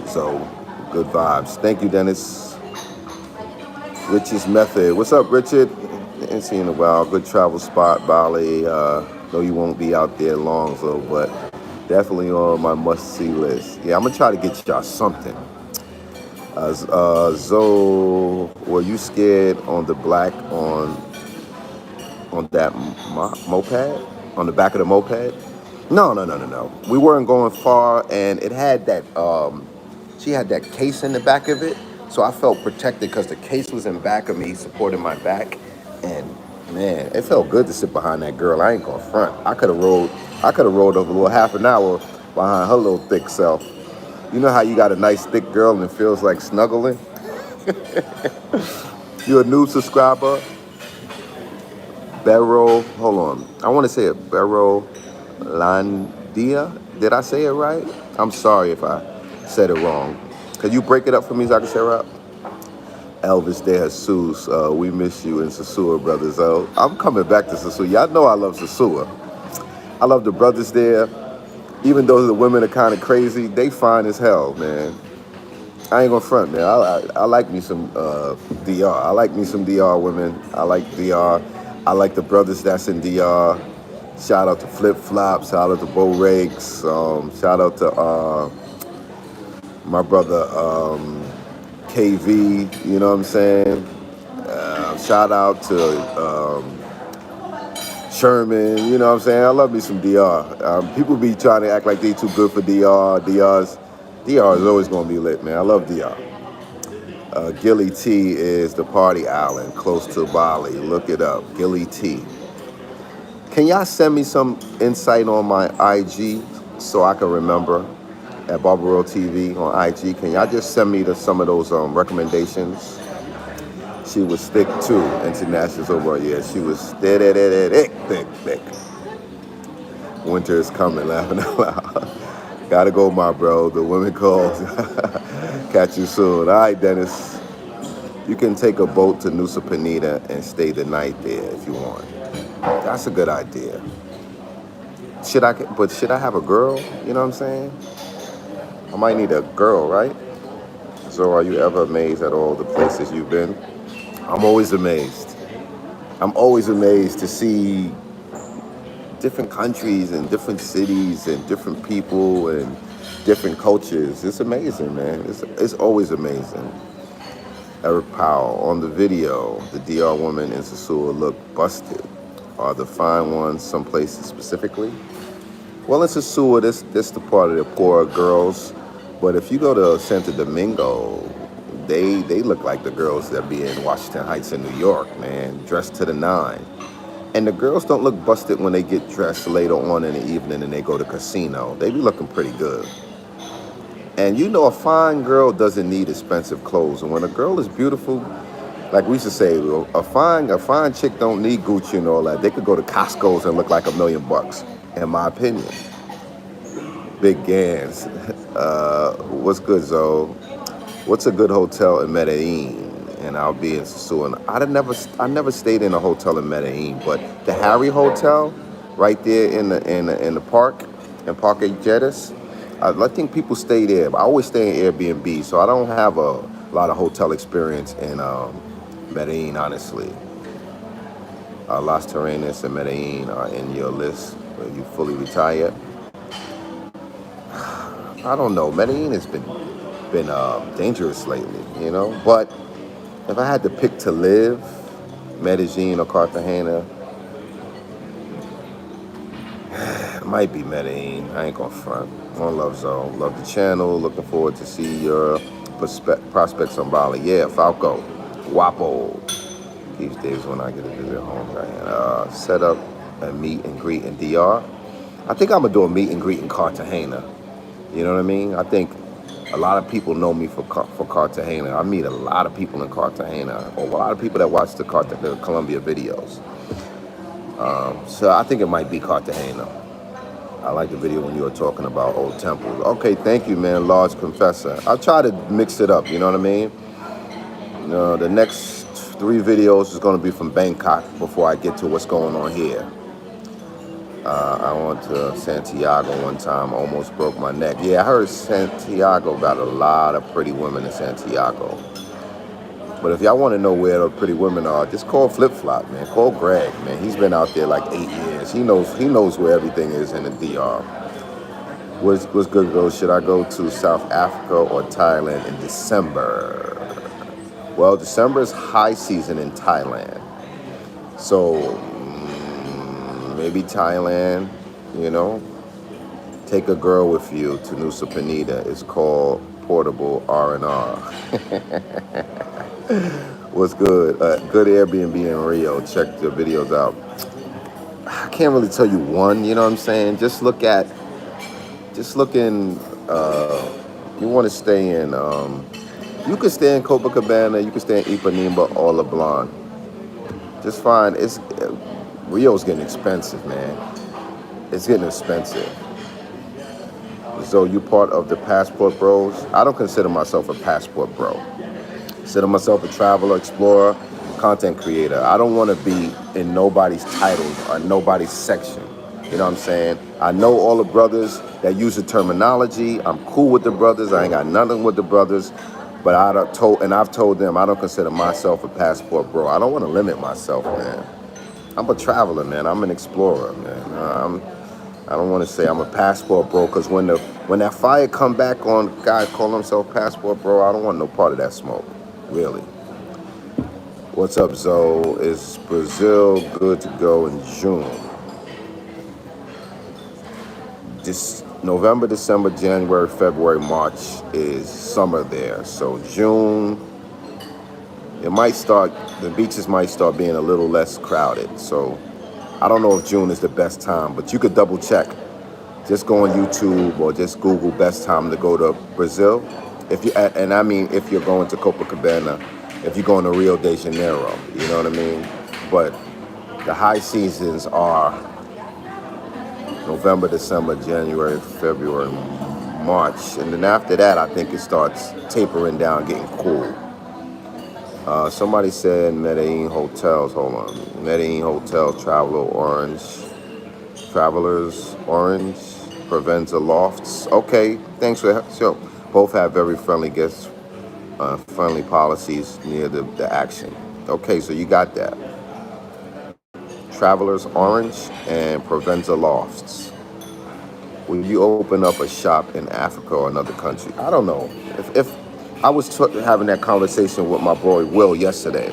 So, good vibes. Thank you, Dennis. Richie's Method. What's up, Richard? Ain't seen in a while. Good travel spot, Bali. Know you won't be out there long, but definitely on my must-see list. Yeah, I'm going to try to get y'all something. Zoe, were you scared on the black on that moped? On the back of the moped? No. We weren't going far, and it had that, she had that case in the back of it, so I felt protected because the case was in back of me, supporting my back, and Man, it felt good to sit behind that girl. I ain't gonna front. I could have rolled over a little half an hour behind her little thick self. You know how you got a nice thick girl and it feels like snuggling? You a new subscriber? Barrow, hold on. I want to say it, Barrow Landia. Did I say it right? I'm sorry if I said it wrong. Could you break it up for me so I can say it right? Elvis De Jesus, we miss you in Sasua, brothers. I'm coming back to Sasua. Y'all know I love Sasua. I love the brothers there. Even though the women are kind of crazy, they fine as hell, man. I ain't gonna front, man. I like me some DR. I like me some DR women. I like DR. I like the brothers that's in DR. Shout out to Flip Flop. Shout out to Bo Rakes. Shout out to my brother KV. You know what I'm saying? Shout out to Sherman. You know what I'm saying? I love me some DR. People be trying to act like they too good for DR. DR is always gonna be lit, man. I love DR. Gilly T is the party island close to Bali. Look it up, Gilly T. Can y'all send me some insight on my IG so I can remember at Barbarell TV on IG? Can y'all just send me some of those recommendations? She was thick too, internationals over. Yeah, she was thick. Winter is coming, laughing out loud. Gotta go, my bro. The women calls. Catch you soon. All right, Dennis. You can take a boat to Nusa Penida and stay the night there if you want. That's a good idea. Should I have a girl? You know what I'm saying? I might need a girl, right? So are you ever amazed at all the places you've been? I'm always amazed. I'm always amazed to see different countries and different cities and different people and different cultures. It's amazing, man. It's always amazing. Eric Powell, on the video, the DR woman in Sasua look busted. Are the fine ones some places specifically? Well, in Sasua, this the part of the poor girls. But if you go to Santo Domingo, they look like the girls that be in Washington Heights in New York, man, dressed to the nine. And the girls don't look busted when they get dressed later on in the evening and they go to casino. They be looking pretty good. And you know, a fine girl doesn't need expensive clothes. And when a girl is beautiful, like we used to say, a fine chick don't need Gucci and all that. They could go to Costco's and look like $1 million, in my opinion. Big Gans. What's good, Zoe? What's a good hotel in Medellin? And I'll be in Sasua. I never stayed in a hotel in Medellin, but the Harry Hotel, right there in the park, in Parque Jettis, I think people stay there. I always stay in Airbnb, so I don't have a lot of hotel experience in Medellin, honestly. Las Terrenas and Medellin are in your list. Are you fully retired? I don't know. Medellin has been dangerous lately, you know. But if I had to pick to live, Medellin or Cartagena, it might be Medellin. I ain't gonna front. On Love Zone. Love the channel. Looking forward to see your prospects on Bali. Yeah, Falco. Guapo. These days when I get to visit home, Diana. Set up a meet and greet in DR. I think I'm gonna do a meet and greet in Cartagena. You know what I mean? I think a lot of people know me for Cartagena. I meet a lot of people in Cartagena, or a lot of people that watch the Colombia videos. So I think it might be Cartagena. I like the video when you were talking about old temples. Okay, thank you, man, Large Confessor. I'll try to mix it up, you know what I mean? The next 3 videos is going to be from Bangkok before I get to what's going on here. I went to Santiago one time, almost broke my neck. Yeah, I heard Santiago got a lot of pretty women in Santiago. But if y'all want to know where the pretty women are, just call Flip Flop, man. Call Greg, man. He's been out there like 8 years. He knows where everything is in the DR. What's good, though? Should I go to South Africa or Thailand in December? Well, December is high season in Thailand. So maybe Thailand, you know. Take a girl with you to Nusa Penida. It's called Portable R&R. What's good? Good Airbnb in Rio. Check the videos out. I can't really tell you one. You know what I'm saying? Just look in. You want to stay in. You could stay in Copacabana. You could stay in Ipanema or LeBlanc. Just find Rio's getting expensive, man. It's getting expensive. So you part of the passport bros? I don't consider myself a passport bro. Consider myself a traveler, explorer, content creator. I don't want to be in nobody's titles or nobody's section. You know what I'm saying? I know all the brothers that use the terminology. I'm cool with the brothers. I ain't got nothing with the brothers. But I've told them I don't consider myself a passport bro. I don't want to limit myself, man. I'm a traveler, man. I'm an explorer, man. I don't want to say I'm a passport bro, because when that fire come back on guy calling himself passport bro, I don't want no part of that smoke, really. What's up, Zoe? Is Brazil good to go in June? This November, December, January, February, March is summer there. So June, the beaches might start being a little less crowded. So I don't know if June is the best time, but you could double check. Just go on YouTube or just Google best time to go to Brazil. If you're going to Copacabana, if you're going to Rio de Janeiro, you know what I mean? But the high seasons are November, December, January, February, March. And then after that, I think it starts tapering down, getting cool. Somebody said Medellin hotels. Hold on. Medellin hotel, Travelers Orange, Provenza Lofts. Okay, thanks for the show. Both have very friendly guests, friendly policies near the action. Okay, so you got that. Travelers Orange and Provenza Lofts. Will you open up a shop in Africa or another country? I don't know. If I was having that conversation with my boy Will yesterday.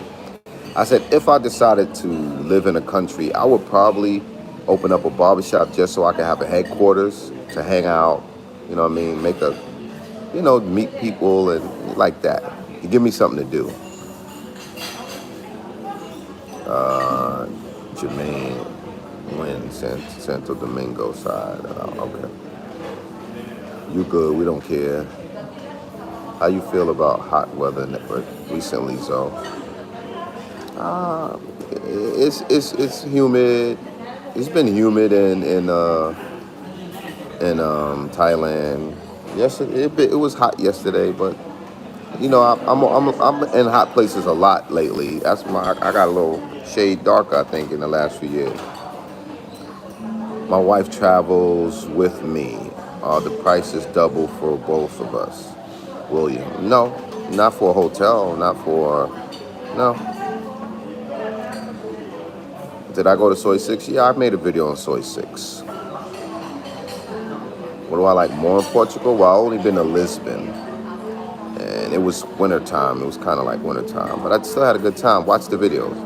I said if I decided to live in a country, I would probably open up a barbershop just so I could have a headquarters to hang out. You know what I mean? Meet people and like that. You give me something to do. Jermaine Wynn, Santo Domingo side. Okay. You good? We don't care. How you feel about hot weather recently, Zoe? It's humid. It's been humid in Thailand. Yes, it was hot yesterday, but I'm in hot places a lot lately. I got a little shade darker, I think, in the last few years. My wife travels with me. Are the prices double for both of us? William? No, not for a hotel. No. Did I go to Soy 6? Yeah, I made a video on Soy 6. What do I like more in Portugal? Well, I only been to Lisbon. And it was wintertime. It was kind of like wintertime. But I still had a good time. Watch the videos.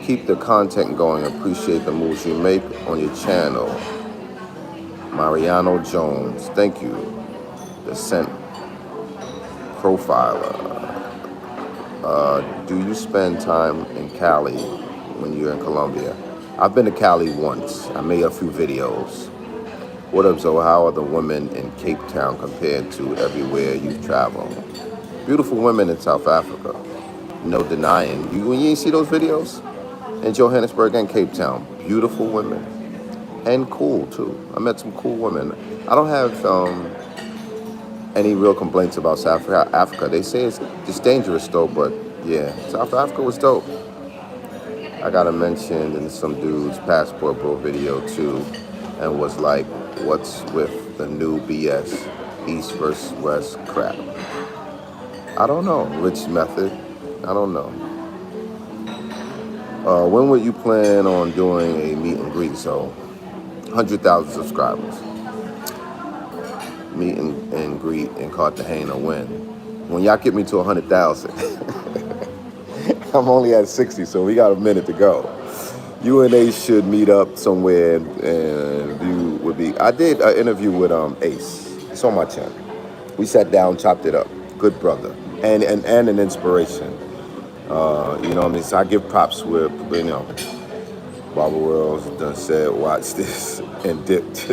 Keep the content going. Appreciate the moves you make on your channel. Mariano Jones. Thank you. The Scent Profiler. Do you spend time in Cali when you're in Colombia? I've been to Cali once. I made a few videos. What up, Zoe? How are the women in Cape Town compared to everywhere you've traveled? Beautiful women in South Africa. No denying. When you see those videos? In Johannesburg and Cape Town. Beautiful women. And cool, too. I met some cool women. I don't have any real complaints about South Africa. They say it's dangerous, though, but yeah, South Africa was dope. I got to mention in some dude's passport bro video, too, and was like, what's with the new BS, East versus West crap? I don't know. Which method? I don't know. When would you plan on doing a meet and greet? So, 100,000 subscribers. Meet and greet in Cartagena when? When y'all get me to 100,000. I'm only at 60, so we got a minute to go. You and Ace should meet up somewhere, and you would be. I did an interview with Ace. It's on my channel. We sat down, chopped it up. Good brother, and an inspiration. You know what I mean? So I give props with, you know, Barbara Wells done said, watch this and dipped.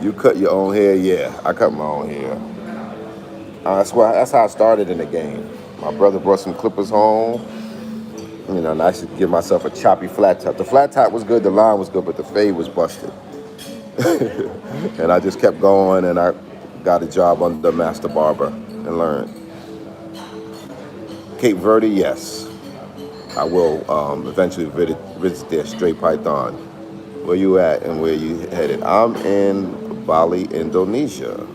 You cut your own hair? Yeah, I cut my own hair. That's how I started in the game. My brother brought some clippers home. You know, and I should give myself a choppy flat top. The flat top was good, the line was good, but the fade was busted. And I just kept going, and I got a job under the master barber and learned. Cape Verde, yes. I will eventually visit their straight python. Where you at and where you headed? I'm in Bali, Indonesia.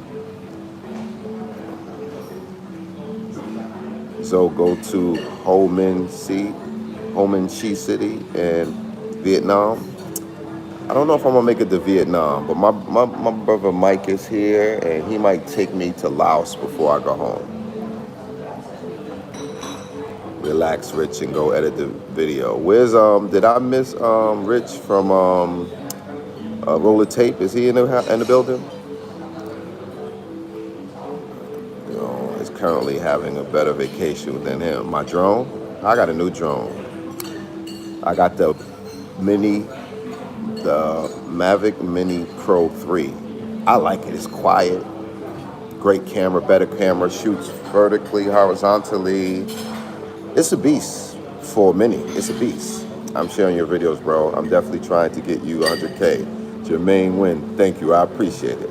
So go to Ho Minh Chi City in Vietnam. I don't know if I'm gonna make it to Vietnam, but my brother Mike is here, and he might take me to Laos before I go home. Relax, Rich, and go edit the video. Where's Did I miss Rich from Roller Tape? Is he in the building? You know, is currently having a better vacation than him. My drone. I got a new drone. I got the Mavic Mini Pro 3. I like it. It's quiet. Great camera, better camera. Shoots vertically, horizontally. It's a beast for a mini. It's a beast. I'm sharing your videos, bro. I'm definitely trying to get you 100K. It's your main win. Thank you. I appreciate it.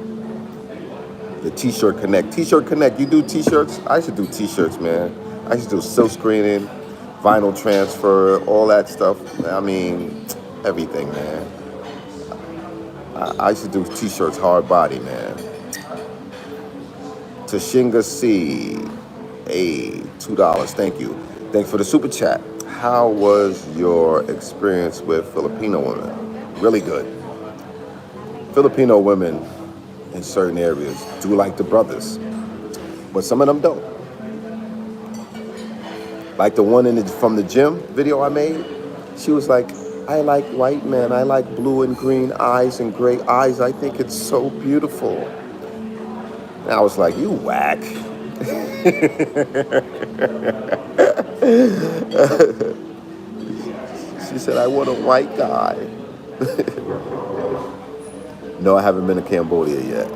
The T-shirt Connect. T-shirt Connect. You do T-shirts? I should do T-shirts, man. I should do silk screening, vinyl transfer, all that stuff. I mean, everything, man. I used to do T-shirts, hard body, man. Tashinga C, $2. Thank you. Thanks for the super chat. How was your experience with Filipino women? Really good. Filipino women in certain areas do like the brothers, but some of them don't. Like the one from the gym video I made, she was like, I like white men. I like blue and green eyes and gray eyes. I think it's so beautiful. And I was like, you whack. She said, I want a white guy. No, I haven't been to Cambodia yet.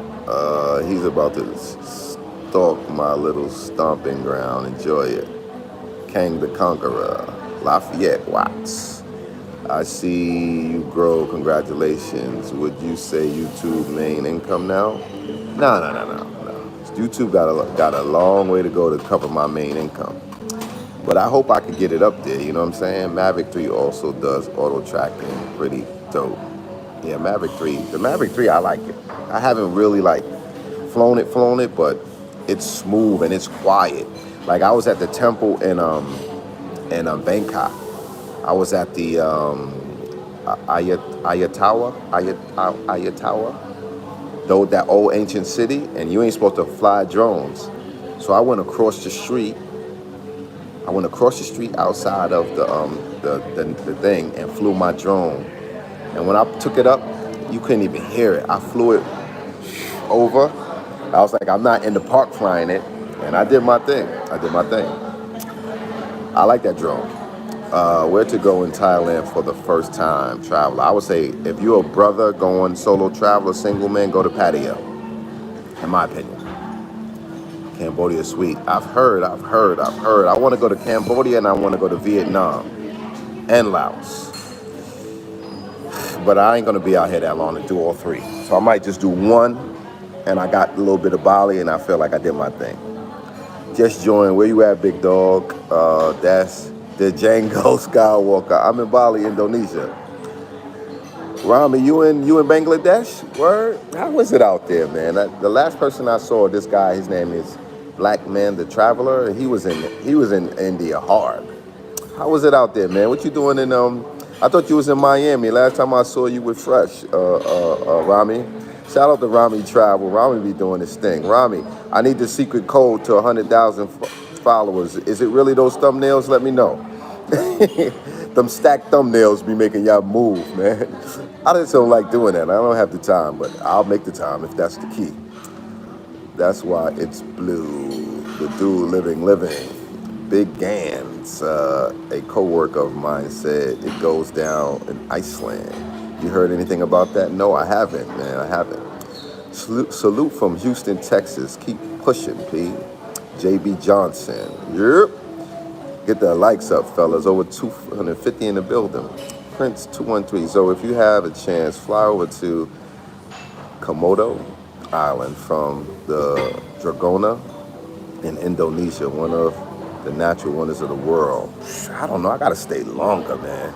He's about to stalk my little stomping ground. Enjoy it. Kang the Conqueror. Lafayette Watts. I see you grow. Congratulations. Would you say YouTube main income now? No. YouTube got a long way to go to cover my main income. But I hope I could get it up there, you know what I'm saying? Mavic 3 also does auto tracking, pretty dope. Yeah, Mavic 3. The Mavic 3, I like it. I haven't really like flown it, but it's smooth and it's quiet. Like I was at the temple in Bangkok. I was at the Ayatawa, though that old ancient city, and you ain't supposed to fly drones. So I went across the street. Outside of the thing and flew my drone. And when I took it up, you couldn't even hear it. I flew it over. I was like, I'm not in the park flying it, and I did my thing. I like that drone. Where to go in Thailand for the first time traveler? I would say if you're a brother going solo traveler, single man, go to Pattaya, in my opinion. Cambodia sweet. I've heard. I want to go to Cambodia and I want to go to Vietnam and Laos. But I ain't going to be out here that long to do all three. So I might just do one, and I got a little bit of Bali, and I feel like I did my thing. Just joined. Where you at, big dog? That's the Django Skywalker. I'm in Bali, Indonesia. Rami, you in Bangladesh? Word? How was it out there, man? The last person I saw, this guy, his name is Black Man the Traveler. He was in India hard. How was it out there, man? What you doing in I thought you was in Miami. Last time I saw you with Fresh, Rami. Shout out to Rami Travel. Rami be doing this thing. Rami, I need the secret code to 100,000 followers. Is it really those thumbnails? Let me know. Them stacked thumbnails be making y'all move, man. I just don't like doing that. I don't have the time, but I'll make the time if that's the key. That's why it's blue. The dude living. Big Gans, a co-worker of mine, said it goes down in Iceland. You heard anything about that? No, I haven't, man. I haven't. Salute from Houston, Texas. Keep pushing, P. JB Johnson. Yep. Get the likes up, fellas. Over 250 in the building. Prince 213. So if you have a chance, fly over to Komodo Island from the Dragona in Indonesia, one of the natural wonders of the world. I don't know. I gotta stay longer, man.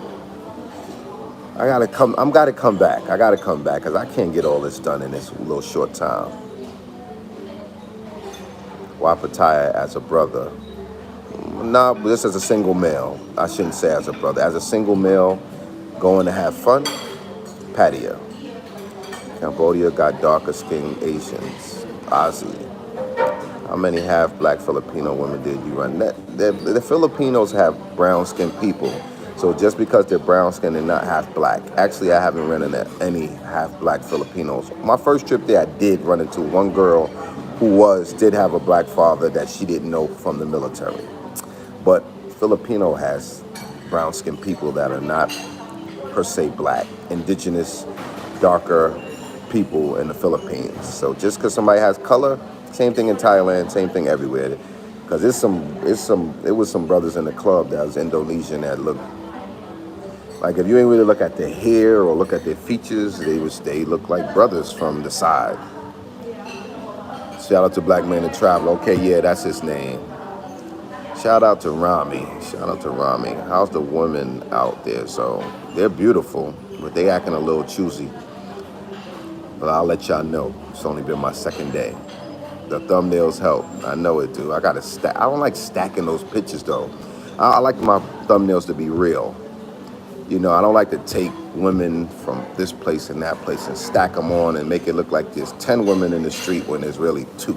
I gotta come back. I gotta come back because I can't get all this done in this little short time. Why Pattaya as a brother? Nah, just as a single male. I shouldn't say as a brother. As a single male, going to have fun, Pattaya. Cambodia got darker skinned Asians. Ozzy. How many half-black Filipino women did you run? The Filipinos have brown-skinned people. So just because they're brown-skinned and not half-black. Actually, I haven't run into any half-black Filipinos. My first trip there, I did run into one girl who did have a black father that she didn't know from the military. But Filipino has brown-skinned people that are not per se black, indigenous, darker people in the Philippines. So just because somebody has color, same thing in Thailand, same thing everywhere. Because it was some brothers in the club that was Indonesian that looked like, if you ain't really look at their hair or look at their features, they look like brothers from the side. Shout out to Black Man to Travel. Okay, yeah, that's his name. Shout out to Rami. Shout out to Rami. How's the women out there? So they're beautiful, but they acting a little choosy. But I'll let y'all know. It's only been my second day. The thumbnails help. I know it do. I gotta stack. I don't like stacking those pictures though. I like my thumbnails to be real. You know, I don't like to take women from this place and that place and stack them on and make it look like there's 10 women in the street when there's really 2.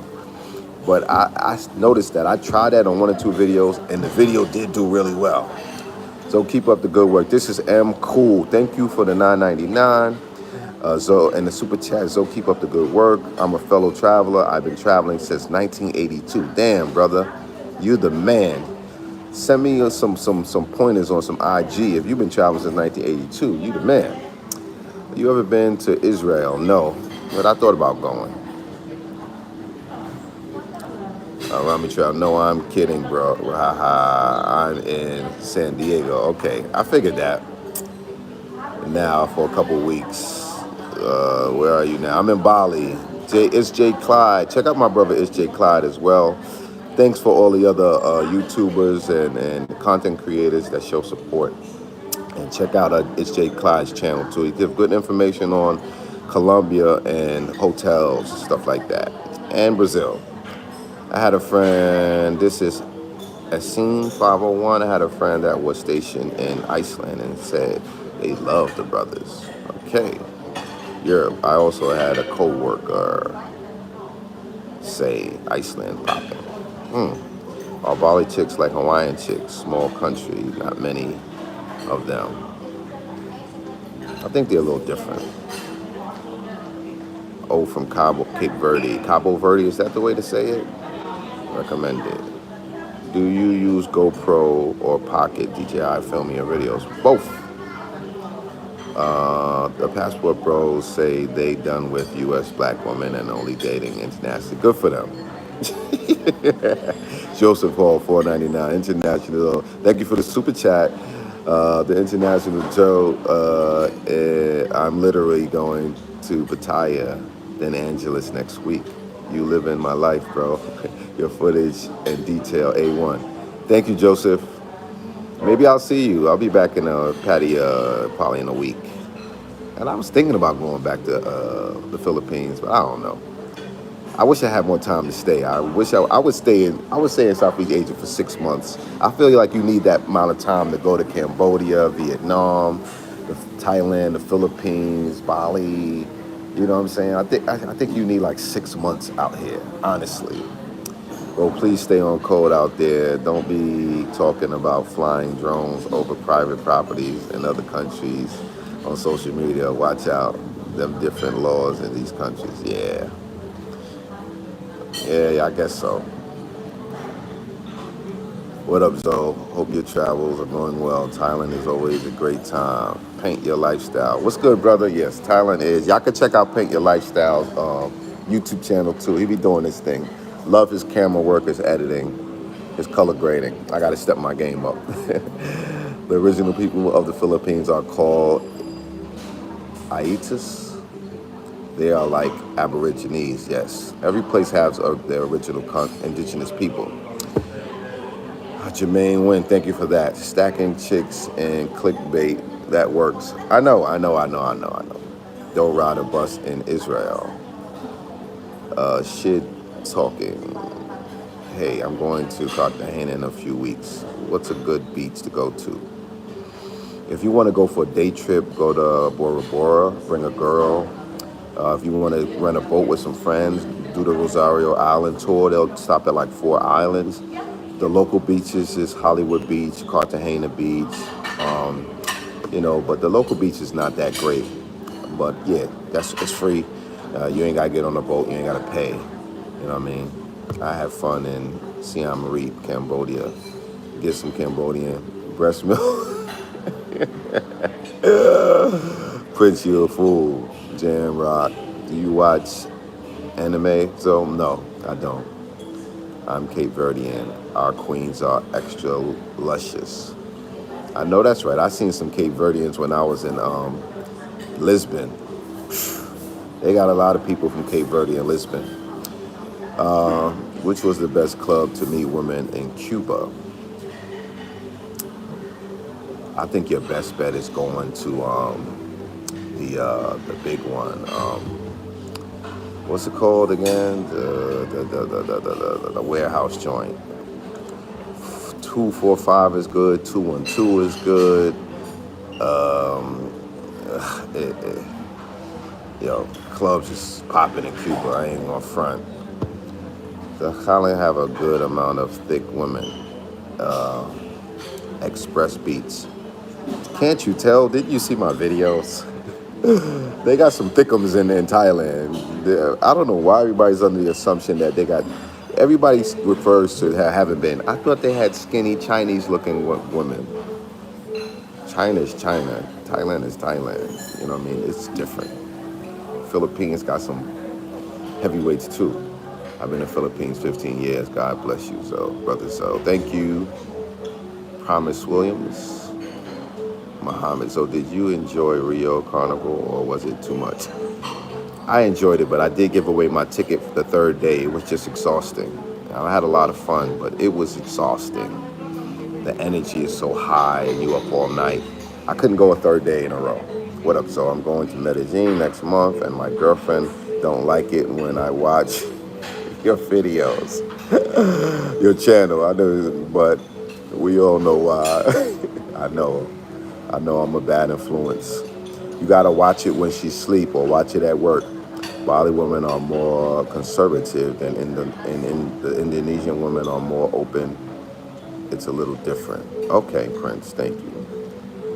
But I noticed that. I tried that on 1 or 2 videos, and the video did do really well. So keep up the good work. This is M Cool. Thank you for the $9.99. Zo and the super chat. Zo, keep up the good work. I'm a fellow traveler. I've been traveling since 1982. Damn, brother, you the man. Send me some pointers on some IG. If you've been traveling since 1982, you the man. You ever been to Israel? No, but I thought about going. Rami Travel. No, I'm kidding, bro. I'm in San Diego. Okay, I figured that. Now for a couple weeks. Where are you now? I'm in Bali. It's J. Clyde. Check out my brother, It's J. Clyde, as well. Thanks for all the other YouTubers and content creators that show support. And check out It's J. Clyde's channel, too. He gives good information on Colombia and hotels, stuff like that. And Brazil. I had a friend, this is Essene 501. I had a friend that was stationed in Iceland and said they love the brothers. Okay. Europe. I also had a co-worker say Iceland popping. Are Bali chicks like Hawaiian chicks? Small country, not many of them. I think they're a little different. Oh, from Cape Verde. Cabo Verde, is that the way to say it? Recommended. Do you use GoPro or Pocket DJI filming your videos? Both. The Passport Bros say they done with U.S. black women and only dating internationally. Good for them. Joseph Hall, $4.99. International. Thank you for the super chat. The International Joe. I'm literally going to Pattaya, then Angeles next week. You live in my life, bro. Your footage and detail, A1. Thank you, Joseph. Maybe I'll see you. I'll be back in Pattaya probably in a week. And I was thinking about going back to the Philippines, but I don't know. I wish I had more time to stay. I wish I would stay in Southeast Asia for 6 months. I feel like you need that amount of time to go to Cambodia, Vietnam, Thailand, the Philippines, Bali. You know what I'm saying? I think you need like 6 months out here, honestly. Bro, please stay on code out there. Don't be talking about flying drones over private properties in other countries on social media. Watch out. Them different laws in these countries. Yeah, I guess so. What up, Zoe? Hope your travels are going well. Thailand is always a great time. Paint Your Lifestyle. What's good, brother? Yes, Thailand is. Y'all can check out Paint Your Lifestyle's YouTube channel, too. He be doing this thing. Love his camera work, his editing, his color grading. I got to step my game up. The original people of the Philippines are called Aitas. They are like Aborigines, yes. Every place has their original indigenous people. Jermaine Wynn, thank you for that. Stacking chicks and clickbait, that works. I know. Don't ride a bus in Israel. Shit talking. Hey, I'm going to Cartagena in a few weeks. What's a good beach to go to? If you want to go for a day trip, go to Bora Bora, bring a girl. If you want to rent a boat with some friends, do the Rosario Island tour. They'll stop at like 4 islands. The local beaches is Hollywood Beach, Cartagena Beach, but the local beach is not that great. But yeah, it's free. You ain't gotta get on the boat. You ain't gotta pay. You know what I mean? I have fun in Siem Reap, Cambodia. Get some Cambodian breast milk. Prince, you a fool. Jam Rock. Do you watch anime? So no, I don't. I'm Cape Verdean. Our queens are extra luscious. I know that's right. I seen some Cape Verdeans when I was in Lisbon. They got a lot of people from Cape Verde and Lisbon. Which was the best club to meet women in Cuba? I think your best bet is going to the big one. What's it called again? The warehouse joint. 245 is good. 212 is good. Clubs is popping in Cuba. I ain't gonna front. The Highland have a good amount of thick women. Express beats. Can't you tell? Didn't you see my videos? They got some thickums in Thailand. I don't know why everybody's under the assumption that they got. Everybody refers to having been. I thought they had skinny Chinese-looking women. China is China. Thailand is Thailand. You know what I mean? It's different. Philippines got some heavyweights too. I've been in the Philippines 15 years. God bless you, so brother. So thank you, Promise Williams, Muhammad. So did you enjoy Rio Carnival or was it too much? I enjoyed it, but I did give away my ticket for the third day. It was just exhausting. I had a lot of fun, but it was exhausting. The energy is so high and you up all night. I couldn't go a third day in a row. What up? So I'm going to Medellin next month, and my girlfriend don't like it when I watch your videos, your channel. I know, but we all know why. I know I'm a bad influence. You gotta watch it when she's asleep or watch it at work. Bali women are more conservative than the Indonesian women are more open. It's a little different. Okay, Prince, thank you.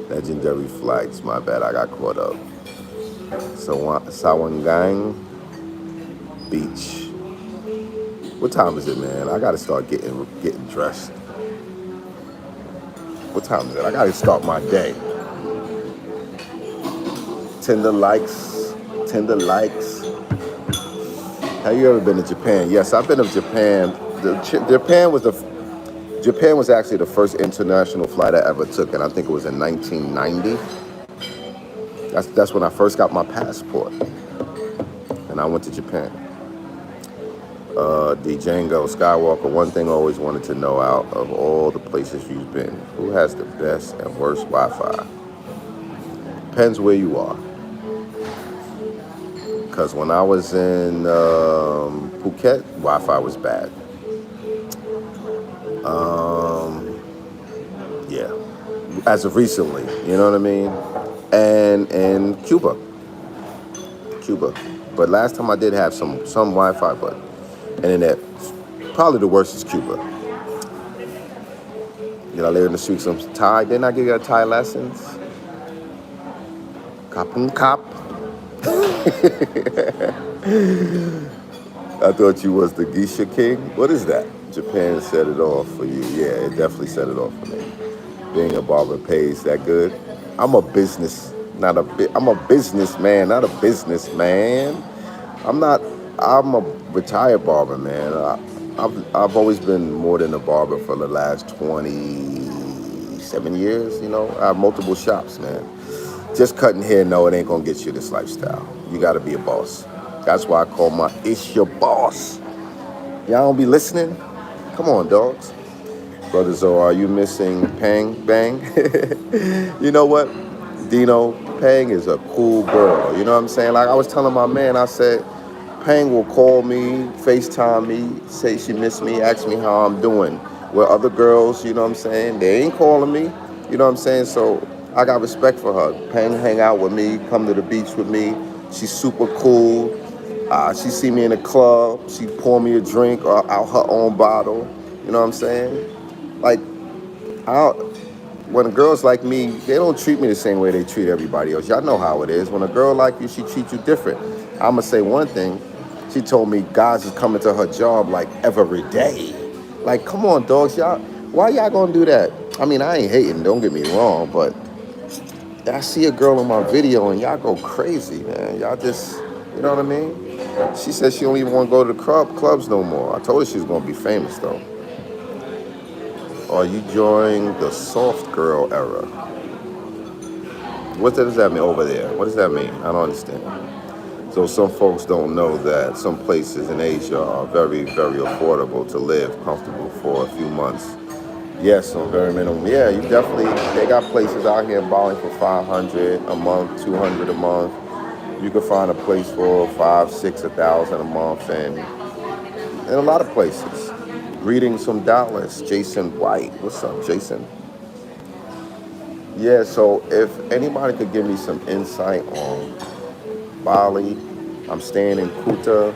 Legendary flights, my bad, I got caught up. So Sawangang Beach. What time is it, man? I gotta start getting dressed. What time is it? I gotta start my day. Tender likes. Have you ever been to Japan? Yes, I've been to Japan. Japan was actually the first international flight I ever took, and I think it was in 1990. That's when I first got my passport, and I went to Japan. Django Skywalker, one thing I always wanted to know out of all the places you've been, who has the best and worst Wi-Fi? Depends where you are. Because when I was in Phuket, Wi-Fi was bad. Yeah, as of recently, you know what I mean? And Cuba. But last time I did have some Wi-Fi, but internet, probably the worst is Cuba. Did I learn to speak some Thai? Didn't I give you Thai lessons? Kapung kap. I thought you was the Geisha King. What is that? Japan set it off for you. Yeah, it definitely set it off for me. Being a barber pays that good. I'm a business, not a bit. I'm a businessman, not a businessman. I'm not. I'm a retired barber, man. I've always been more than a barber for the last 27 years. I have multiple shops, man. Just cutting hair, no, it ain't gonna get you this lifestyle. You gotta be a boss. That's why I call my "It's Your Boss." Y'all don't be listening? Come on, dogs. Brother Zoe, are you missing Pang Bang? You know what, Dino? Pang is a cool girl. You know what I'm saying? Like I was telling my man, I said, Pang will call me, FaceTime me, say she missed me, ask me how I'm doing. Where other girls, you know what I'm saying, they ain't calling me. You know what I'm saying? So I got respect for her. Pang hang out with me, come to the beach with me. She's super cool. She see me in the club. She pour me a drink or out her own bottle. You know what I'm saying? Like, I when girls like me, they don't treat me the same way they treat everybody else. Y'all know how it is. When a girl like you, she treats you different. I'm going to say one thing. She told me guys is coming to her job like every day. Like, come on, dogs. Why y'all going to do that? I mean, I ain't hating. Don't get me wrong. But I see a girl in my video and y'all go crazy, man. Y'all just, you know what I mean? She said she don't even want to go to the clubs no more. I told her she was going to be famous, though. Are you joining the soft girl era? What does that mean over there? What does that mean? I don't understand. So some folks don't know that some places in Asia are very, very affordable to live comfortable for a few months. Yes, on very minimum. Yeah, you definitely, they got places out here in Bali for 500 a month, 200 a month. You can find a place for 5, 6, 1,000 a month, and in a lot of places. Greetings from Dallas, Jason White. What's up, Jason? Yeah, so if anybody could give me some insight on Bali, I'm staying in Kuta.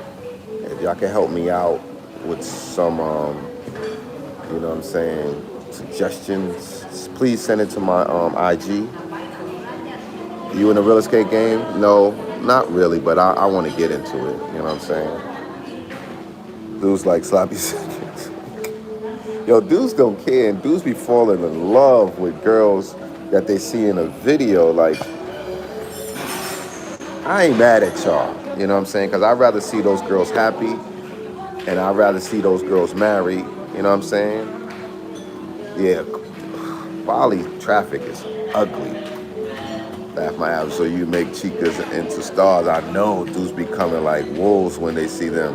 If y'all can help me out with some, you know what I'm saying, suggestions, please send it to my IG. You in the real estate game? No, not really, but I want to get into it. You know what I'm saying? Dudes like sloppy seconds. Yo, dudes don't care, and dudes be falling in love with girls that they see in a video. Like, I ain't mad at y'all, you know what I'm saying? Because I'd rather see those girls happy, and I'd rather see those girls married, you know what I'm saying? Yeah, Bali traffic is ugly. Laugh my ass, so you make chicas into stars. I know dudes be coming like wolves when they see them.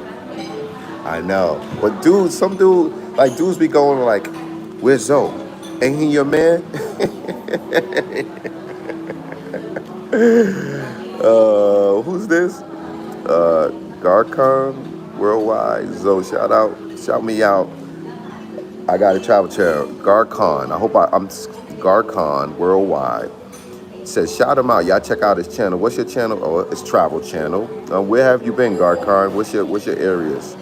I know. But dudes, dudes be going like, where's Zoe? Ain't he your man? Who's this? Garcon Worldwide. Zoe, shout me out. I got a travel channel. Garcon. I'm Garcon Worldwide. Says shout him out. Y'all check out his channel. What's your channel? Oh, it's travel channel. Where have you been, Garcon? What's your areas?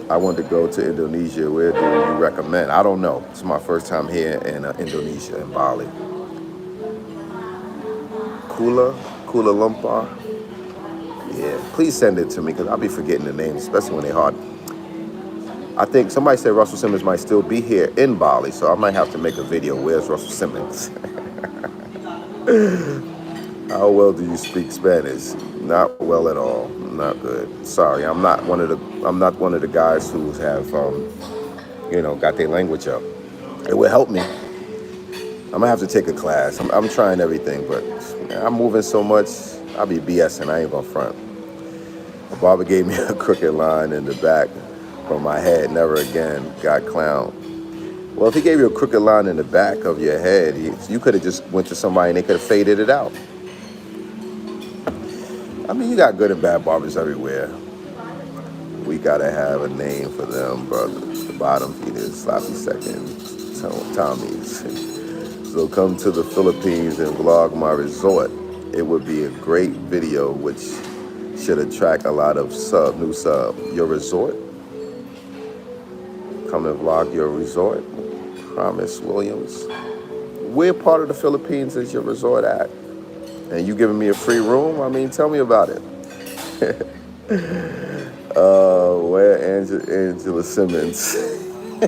I want to go to Indonesia. Where do you recommend? I don't know. It's my first time here in Indonesia, in Bali. Kuala Lumpur. Yeah, please send it to me because I'll be forgetting the names, especially when they're hard. I think somebody said Russell Simmons might still be here in Bali, so I might have to make a video. Where's Russell Simmons? How well do you speak Spanish? Not well at all. Not good. Sorry, I'm not one of the guys who have got their language up. It would help me. I'm gonna have to take a class. I'm trying everything, but I'm moving so much. I'll be BSing. I ain't gonna front. My barber gave me a crooked line in the back from my head. Never again. Got clowned. Well, if he gave you a crooked line in the back of your head, you could have just went to somebody and they could have faded it out. I mean, you got good and bad barbers everywhere. We gotta have a name for them, brothers. The bottom feeders, sloppy seconds, Tommies. So come to the Philippines and vlog my resort. It would be a great video, which should attract a lot of new sub. Your resort? Come and vlog your resort. Promise Williams. Where part of the Philippines is your resort at? And you giving me a free room? I mean, tell me about it. Where Angela Simmons? I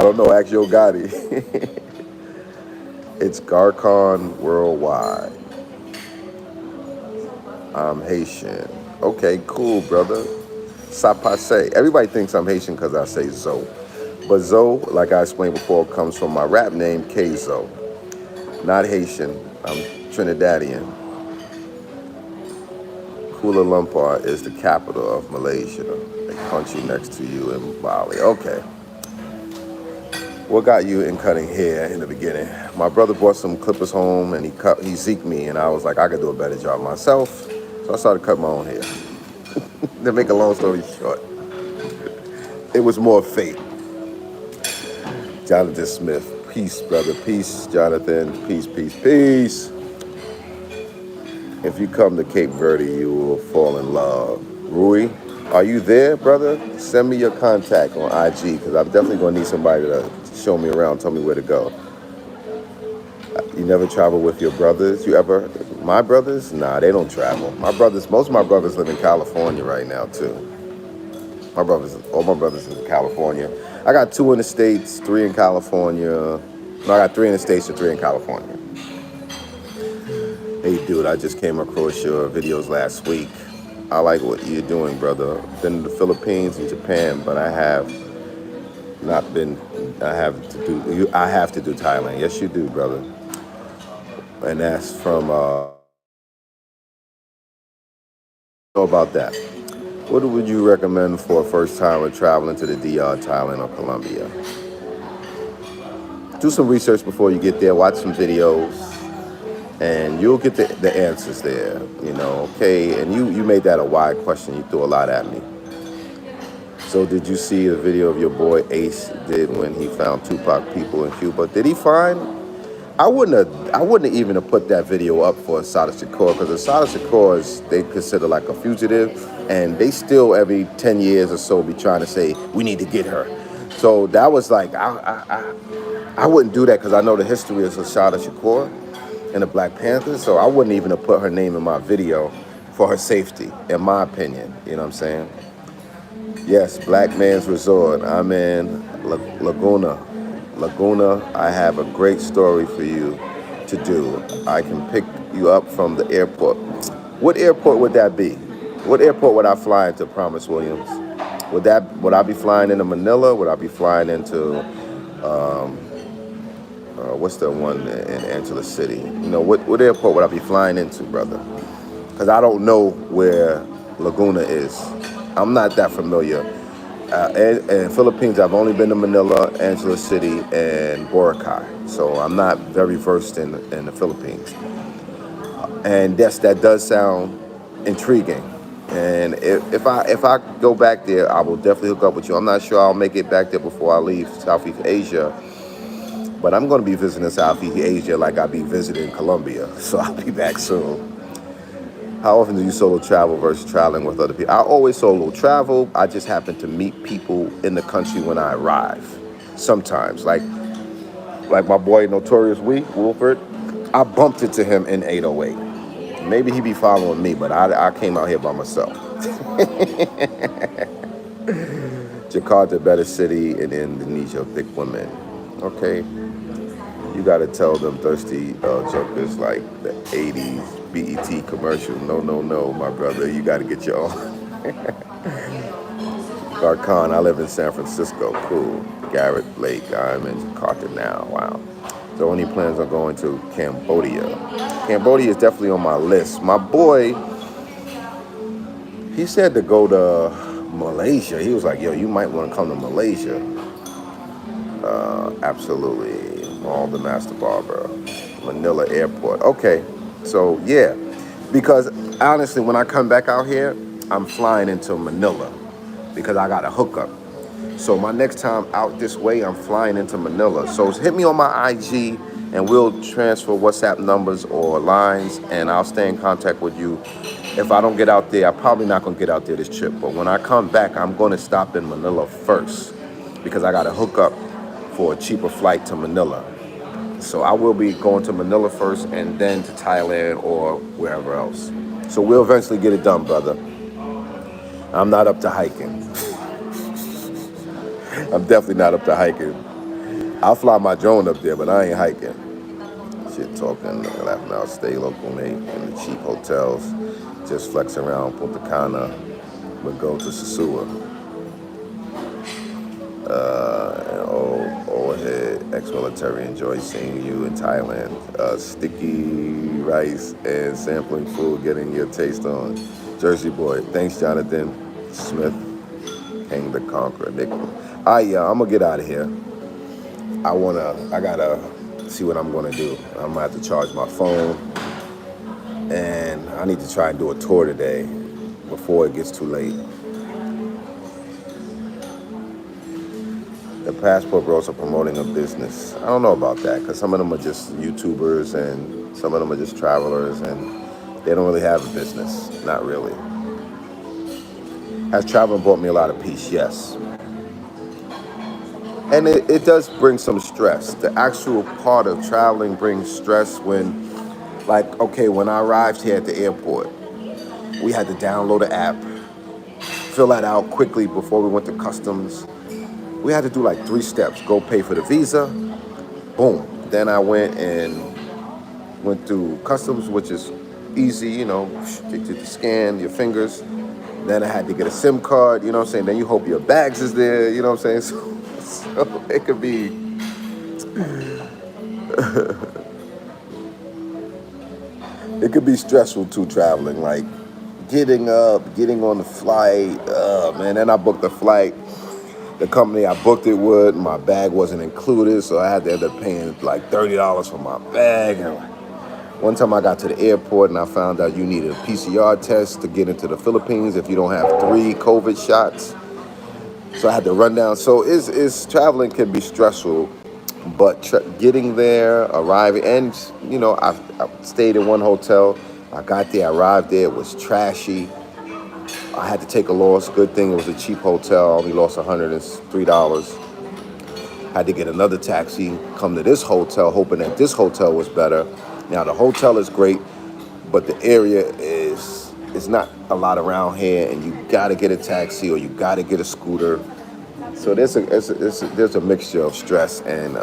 don't know. Ask Yo Gotti. It's Garcon Worldwide. I'm Haitian. Okay, cool, brother. Sapase. Everybody thinks I'm Haitian because I say Zo. But Zo, like I explained before, comes from my rap name, K-Zo. Not Haitian. I'm Trinidadian. Kuala Lumpur is the capital of Malaysia, a country next to you in Bali. Okay. What got you in cutting hair in the beginning? My brother brought some clippers home and he zeked me, and I was like, I could do a better job myself. So I started cutting my own hair. To make a long story short, it was more fate. Jonathan Smith, peace, brother, peace. Jonathan, peace, peace, peace. If you come to Cape Verde, you will fall in love. Rui, are you there, brother? Send me your contact on IG, because I'm definitely going to need somebody to show me around, tell me where to go. You never travel with your brothers? You ever? My brothers? Nah, they don't travel. Most of my brothers live in California right now, too. All my brothers in California. I got 2 in the States, 3 in California. No, I got 3 in the States and 3 in California. Hey, dude, I just came across your videos last week. I like what you're doing, brother. Been in the Philippines and Japan, but I have not been. I have to do Thailand. Yes, you do, brother. And that's from. About that. What would you recommend for a first timer traveling to the DR, Thailand, or Colombia? Do some research before you get there. Watch some videos, and you'll get the answers there. Okay? And you made that a wide question. You threw a lot at me. So did you see the video of your boy Ace did when he found Tupac people in Cuba? Did he find? I wouldn't even have put that video up for Asada Shakur, because Asada Shakur is, they consider like a fugitive, and they still every 10 years or so be trying to say, we need to get her. So that was like, I wouldn't do that, because I know the history of Asada Shakur and the Black Panthers, so I wouldn't even have put her name in my video for her safety, in my opinion. You know what I'm saying? Yes, Black Man's Resort. I'm in Laguna. I have a great story for you to do. I can pick you up from the airport. What airport would that be? What airport would I fly into, Promise Williams? Would I be flying into Manila? Would I be flying into what's the one in Angeles City? What airport would I be flying into, brother? Because I don't know where Laguna is. I'm not that familiar. In Philippines, I've only been to Manila, Angeles City, and Boracay. So I'm not very versed in the Philippines. And yes, that does sound intriguing. And if I go back there, I will definitely hook up with you. I'm not sure I'll make it back there before I leave Southeast Asia. But I'm going to be visiting Southeast Asia like I'll be visiting Colombia. So I'll be back soon. How often do you solo travel versus traveling with other people? I always solo travel. I just happen to meet people in the country when I arrive. Sometimes, like my boy Notorious Wolford, I bumped into him in 808. Maybe he be following me, but I came out here by myself. Jakarta, better city in Indonesia, thick women. Okay. You gotta tell them thirsty jokers like the 80s BET commercial. No, my brother. You gotta get your own. Garcon, I live in San Francisco. Cool. Garrett Lake, I'm in Jakarta now. Wow. So any plans on going to Cambodia? Cambodia is definitely on my list. My boy, he said to go to Malaysia. He was like, yo, you might want to come to Malaysia. Absolutely. All the Master Barber, Manila Airport. Okay, so yeah, because honestly, when I come back out here, I'm flying into Manila because I got a hookup. So my next time out this way, I'm flying into Manila. So hit me on my IG and we'll transfer WhatsApp numbers or lines, and I'll stay in contact with you. If I don't get out there, I'm probably not going to get out there this trip. But when I come back, I'm going to stop in Manila first because I got a hookup for a cheaper flight to Manila. So I will be going to Manila first and then to Thailand or wherever else. So we'll eventually get it done, brother. I'm not up to hiking. I'm definitely not up to hiking. I'll fly my drone up there, but I ain't hiking. Shit talking, laughing out, stay local, mate, in the cheap hotels. Just flex around Punta Cana, but go to Sosua. Old head, ex-military, enjoy seeing you in Thailand. Sticky rice and sampling food, getting your taste on. Jersey boy, thanks Jonathan Smith, King the Conqueror. All right, yeah, I'm gonna get out of here. I gotta see what I'm gonna do. I'm gonna have to charge my phone, and I need to try and do a tour today before it gets too late. The passport bros are promoting a business. I don't know about that, because some of them are just YouTubers and some of them are just travelers, and they don't really have a business. Not really. Has traveling brought me a lot of peace? Yes. And it does bring some stress. The actual part of traveling brings stress when, like, okay, when I arrived here at the airport, we had to download an app, fill that out quickly before we went to customs. We had to do like 3 steps. Go pay for the visa, boom. Then I went through customs, which is easy, you know, take you to scan your fingers. Then I had to get a SIM card, you know what I'm saying? Then you hope your bags is there, you know what I'm saying? So it could be, it could be stressful too, traveling, like getting up, getting on the flight, man. Then I booked the flight. The company I booked it with, my bag wasn't included, so I had to end up paying like $30 for my bag. And one time I got to the airport and I found out you needed a PCR test to get into the Philippines if you don't have 3 COVID shots. So I had to run down. So it's traveling can be stressful, but getting there, arriving, and you know, I stayed in one hotel. I got there, I arrived there, it was trashy. I had to take a loss. Good thing it was a cheap hotel. I only lost $103. Had to get another taxi, come to this hotel, hoping that this hotel was better. Now the hotel is great, but the area is not a lot around here, and you gotta get a taxi or you gotta get a scooter. So there's a mixture of stress and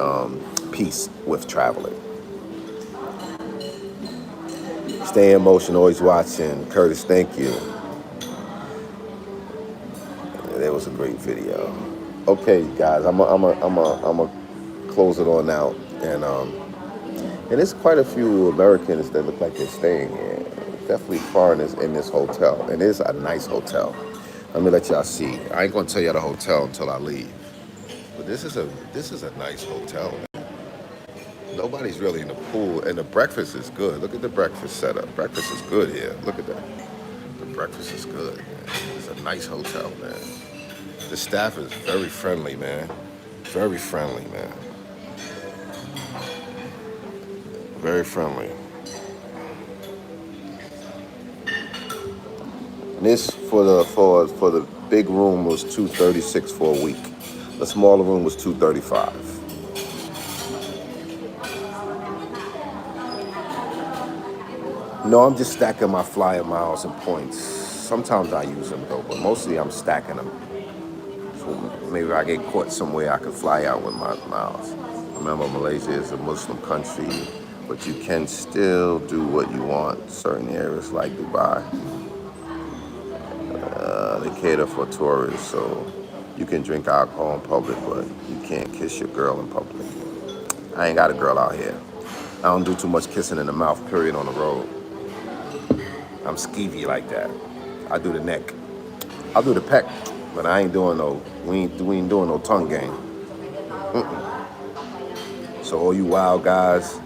peace with traveling. Stay in motion, always watching. Curtis, thank you. That was a great video. Okay, guys, I'm a close it on out, and there's quite a few Americans that look like they're staying here. Definitely foreigners in this hotel, and it's a nice hotel. Let me let y'all see. I ain't gonna tell y'all the hotel until I leave, but this is a nice hotel. Nobody's really in the pool, and the breakfast is good. Look at the breakfast setup. Breakfast is good here. Look at that. The breakfast is good, man. It's a nice hotel, man. The staff is very friendly, man. Very friendly, man. Very friendly. And this for the big room was $236 for a week. The smaller room was $235. No, I'm just stacking my flyer miles and points. Sometimes I use them though, but mostly I'm stacking them. So maybe if I get caught somewhere, I can fly out with my miles. Remember, Malaysia is a Muslim country, but you can still do what you want. Certain areas like Dubai, they cater for tourists, so you can drink alcohol in public, but you can't kiss your girl in public. I ain't got a girl out here. I don't do too much kissing in the mouth, period, on the road. I'm skeevy like that. I do the neck. I'll do the peck, but I ain't doing we ain't doing no tongue game. So all you wild guys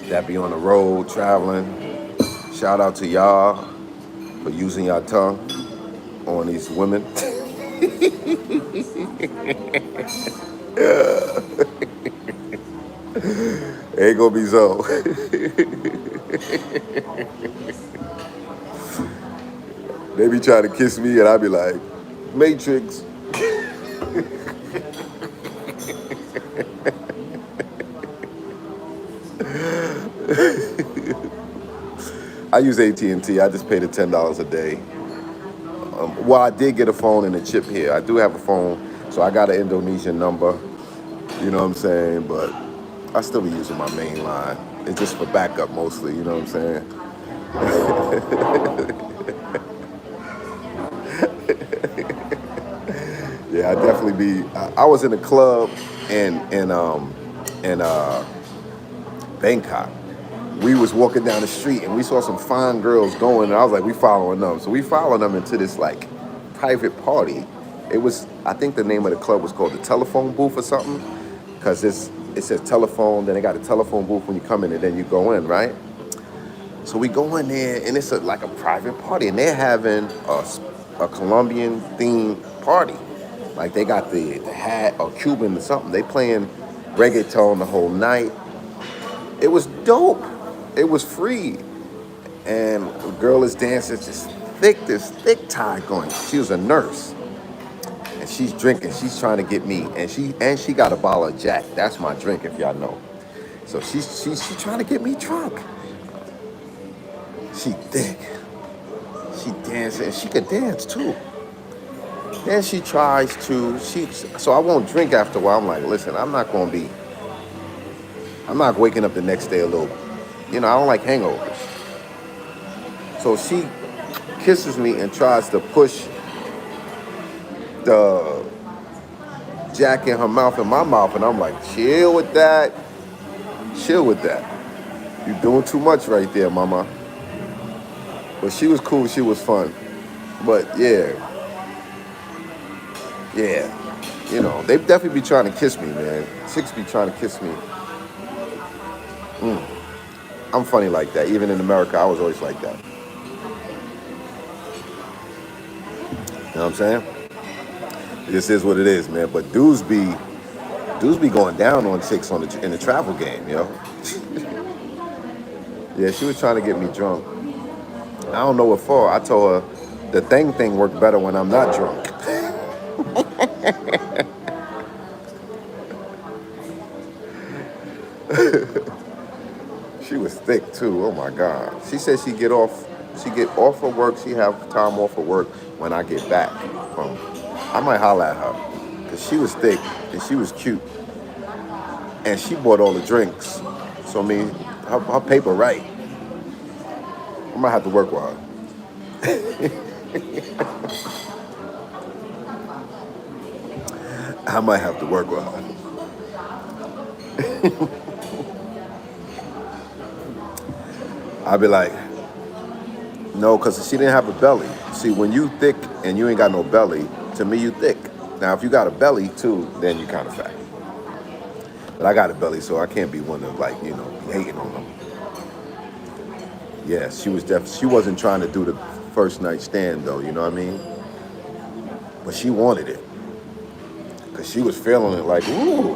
that be on the road traveling, shout out to y'all for using your tongue on these women. Ain't gonna be so. They be trying to kiss me and I be like, Matrix. I use AT&T. I just pay the $10 a day. Well, I did get a phone and a chip here. I do have a phone, So I got an Indonesian number, you know what I'm saying? But I still be using my main line. It's just for backup mostly, you know what I'm saying? Yeah, I definitely be. I was in a club in Bangkok. We was walking down the street and we saw some fine girls going, and I was like, we following them. So we followed them into this like private party. It was, I think the name of the club was called the Telephone Booth or something, because it says telephone. Then they got a telephone booth when you come in, and then you go in, right? So we go in there, and it's like a private party, and they're having a Colombian themed party. Like they got the hat or Cuban or something. They playing reggaeton the whole night. It was dope. It was free, and the girl is dancing, just this thick tie going. She was a nurse, and she's drinking. She's trying to get me, and she got a bottle of Jack. That's my drink, if y'all know. So she's trying to get me drunk. She thick. She dancing, and she could dance too. Then she tries to, so I won't drink after a while. I'm like, listen, I'm not waking up the next day a little, I don't like hangovers. So she kisses me and tries to push the Jack in her mouth and my mouth, and I'm like, chill with that. You're doing too much right there, mama. But she was cool, she was fun. But yeah, they definitely be trying to kiss me, man. Chicks be trying to kiss me. I'm funny like that. Even in America, I was always like that. You know what I'm saying? This is what it is, man. But dudes be going down on chicks in the travel game, yo. Yeah, she was trying to get me drunk. I don't know what for. I told her the thing worked better when I'm not drunk. She was thick too. Oh my God. She said she get off of work. She have time off of work when I get back from. I might holler at her because she was thick and she was cute, and she bought all the drinks. So I mean, her paper right. I might have to work with her. I might have to work with her. I'd be like, no, because she didn't have a belly. See, when you thick and you ain't got no belly, to me you thick. Now, if you got a belly too, then you kind of fat. But I got a belly, so I can't be one of be hating on them. Yeah, she wasn't trying to do the first night stand though, you know what I mean? But she wanted it. Because she was feeling it like, ooh.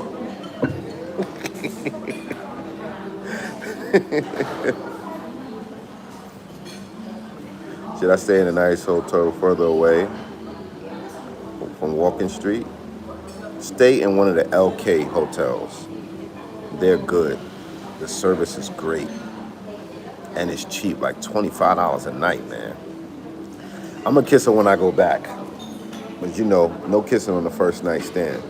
Should I stay in a nice hotel further away from Walking Street? Stay in one of the LK hotels. They're good. The service is great. And it's cheap, like $25 a night, man. I'm going to kiss her when I go back. But no kissing on the first night stand.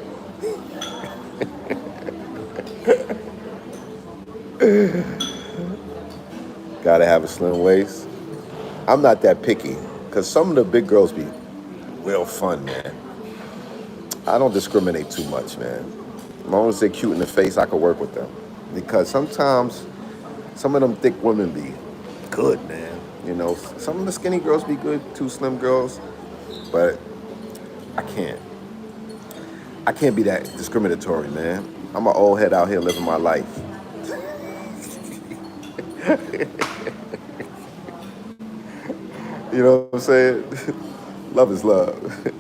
Gotta have a slim waist. I'm not that picky, because some of the big girls be real fun, man. I don't discriminate too much, man. As long as they're cute in the face, I can work with them. Because sometimes some of them thick women be good, man. Some of the skinny girls be good, too, slim girls. But I can't be that discriminatory, man. I'm an old head out here living my life. You know what I'm saying? Love is love.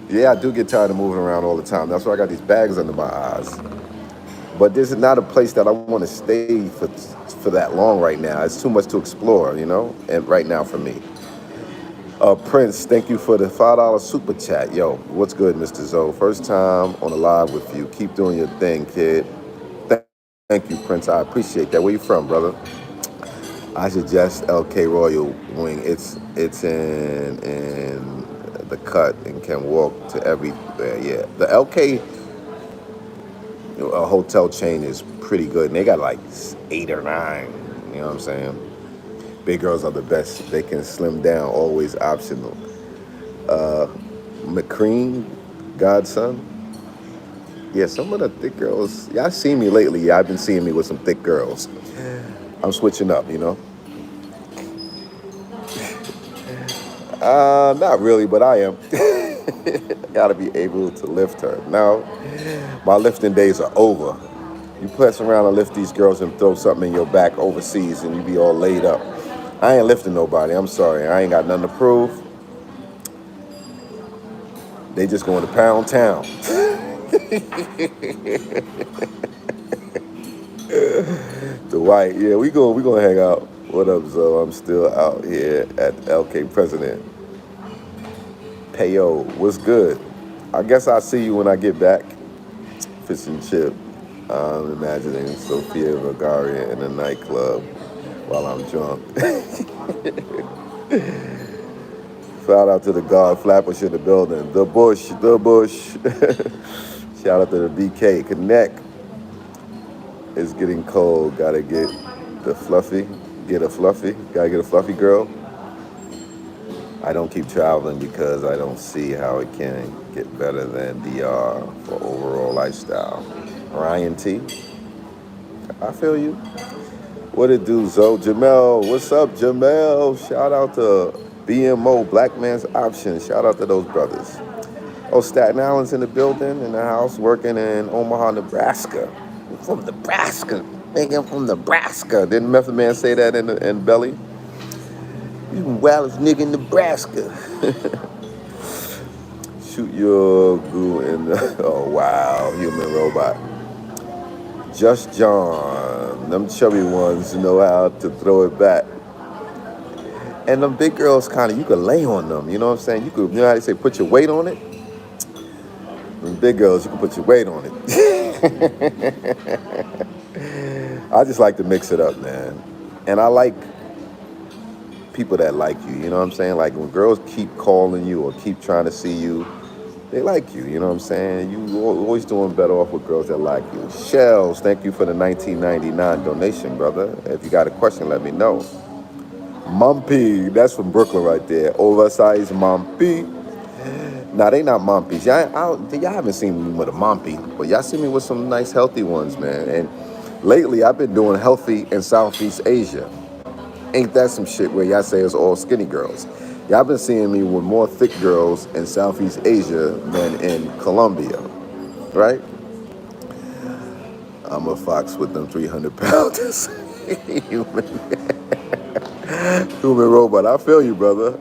Yeah, I do get tired of moving around all the time. That's why I got these bags under my eyes. But this is not a place that I want to stay for that long right now. It's too much to explore, and right now for me. Prince, thank you for the $5 super chat. Yo, what's good, Mr. Zoe? First time on a live with you. Keep doing your thing, kid. Thank you, Prince. I appreciate that. Where you from, brother? I suggest LK Royal Wing. It's in the cut and can walk to everywhere. Yeah, the LK hotel chain is pretty good, and they got like 8 or 9. You know what I'm saying? Big girls are the best. They can slim down, always optional. McCrean, Godson. Yeah, some of the thick girls. Y'all seen me lately. Yeah, I've been seeing me with some thick girls. I'm switching up, you know. Not really, but I am. Gotta be able to lift her. Now, my lifting days are over. You press around and lift these girls and throw something in your back overseas and you be all laid up. I ain't lifting nobody. I'm sorry. I ain't got nothing to prove. They just going to Pound Town. Dwight, yeah, we gonna hang out. What up, Zoe? I'm still out here at LK President. Payo, what's good? I guess I'll see you when I get back. Fish and chip. I'm imagining Sofia Vergara in a nightclub while I'm drunk. Shout out to the God Flappers in the building. The Bush. Shout out to the BK Connect. It's getting cold. Gotta get the fluffy. Get a fluffy. Gotta get a fluffy girl. I don't keep traveling because I don't see how it can get better than DR for overall lifestyle. Ryan T. I feel you. What it do, Zoe? Jamel, what's up, Jamel? Shout out to BMO, Black Man's Option. Shout out to those brothers. Oh, Staten Island's in the building, in the house, working in Omaha, Nebraska. I'm from Nebraska. Nigga, I'm from Nebraska. Didn't Method Man say that in Belly? You the wildest nigga in Nebraska. Shoot your goo in the... Oh, wow. Human robot. Just John. Them chubby ones know how to throw it back. And them big girls kind of, you could lay on them. You know what I'm saying? You know how they say, put your weight on it? Them big girls, you can put your weight on it. I just like to mix it up, man. And I like people that like you, you know what I'm saying? Like when girls keep calling you or keep trying to see you, they like you, you know what I'm saying? You always doing better off with girls that like you. Shells, thank you for the 1999 donation, brother. If you got a question, let me know. Mumpy, that's from Brooklyn right there. Oversized Mumpy. Nah, they not Mumpies. Y'all haven't seen me with a Mumpy, but y'all see me with some nice healthy ones, man. And lately, I've been doing healthy in Southeast Asia. Ain't that some shit where y'all say it's all skinny girls? Y'all been seeing me with more thick girls in Southeast Asia than in Colombia, right? I'm a fox with them 300 pounds. Human robot. I feel you, brother.